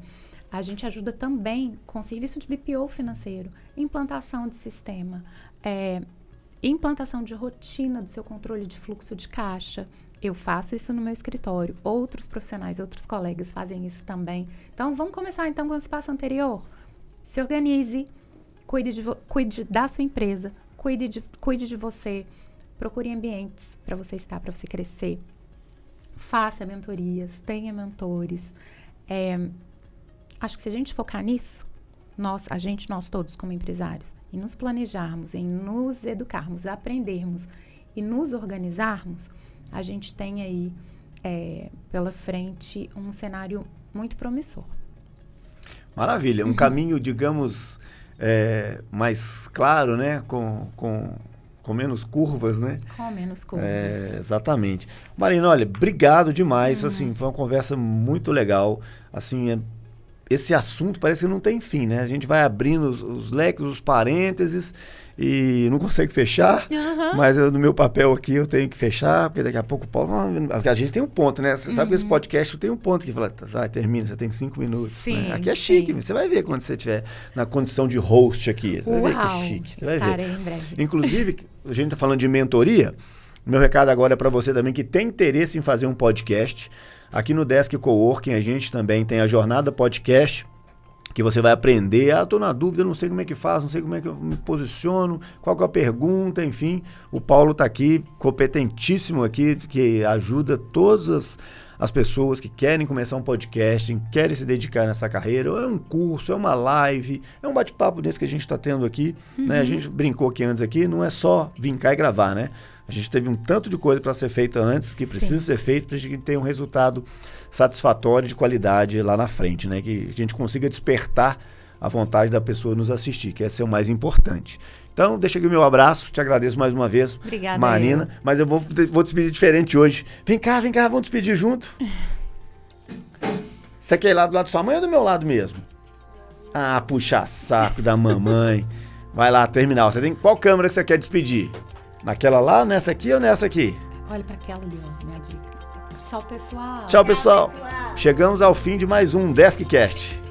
a gente ajuda também com serviço de BPO financeiro, implantação de sistema, implantação de rotina do seu controle de fluxo de caixa. Eu faço isso no meu escritório. Outros profissionais, outros colegas fazem isso também. Então, vamos começar então com esse passo anterior. Se organize, cuide da sua empresa, cuide de você, procure ambientes para você estar, para você crescer. Faça mentorias, tenha mentores. Acho que se a gente focar nisso, nós todos como empresários, em nos planejarmos, em nos educarmos, aprendermos e nos organizarmos, a gente tem aí pela frente um cenário muito promissor. Maravilha. Um caminho, digamos, mais claro, né? Com menos curvas, né? Com menos curvas. Exatamente. Marina, olha, obrigado demais. Assim, foi uma conversa muito legal. Assim, esse assunto parece que não tem fim, né? A gente vai abrindo os leques, os parênteses e não consegue fechar, mas no meu papel aqui eu tenho que fechar, porque daqui a pouco o Paulo... A gente tem um ponto, né? Você sabe que esse podcast tem um ponto que fala, termina, você tem 5 minutos. Sim, né? Aqui é chique, você vai ver quando você estiver na condição de host aqui. Você vai ver que é chique. Você vai ver. Em breve. Inclusive, a gente está falando de mentoria, meu recado agora é para você também que tem interesse em fazer um podcast. Aqui no Desk Coworking a gente também tem a Jornada Podcast, que você vai aprender. Estou na dúvida, não sei como é que faz, não sei como é que eu me posiciono, qual que é a pergunta, enfim. O Paulo está aqui, competentíssimo aqui, que ajuda todas as pessoas que querem começar um podcast, querem se dedicar nessa carreira. É um curso, é uma live, é um bate-papo desse que a gente está tendo aqui. Né? A gente brincou aqui antes aqui, não é só vir cá e gravar, né? A gente teve um tanto de coisa para ser feita antes, que precisa ser feito para a gente ter um resultado satisfatório de qualidade lá na frente, né? Que a gente consiga despertar a vontade da pessoa nos assistir, que esse é o mais importante. Então, deixa aqui o meu abraço, te agradeço mais uma vez, Obrigada, Marina, mas eu vou despedir diferente hoje. Vem cá, vamos despedir junto. Você quer ir lá do lado da sua mãe ou do meu lado mesmo? Ah, puxa saco da mamãe. Vai lá, terminal. Você tem qual câmera que você quer despedir? Naquela lá, nessa aqui ou nessa aqui? Olha para aquela ali, ó, minha dica. Tchau, pessoal. Tchau, pessoal. Chegamos ao fim de mais um Deskcast.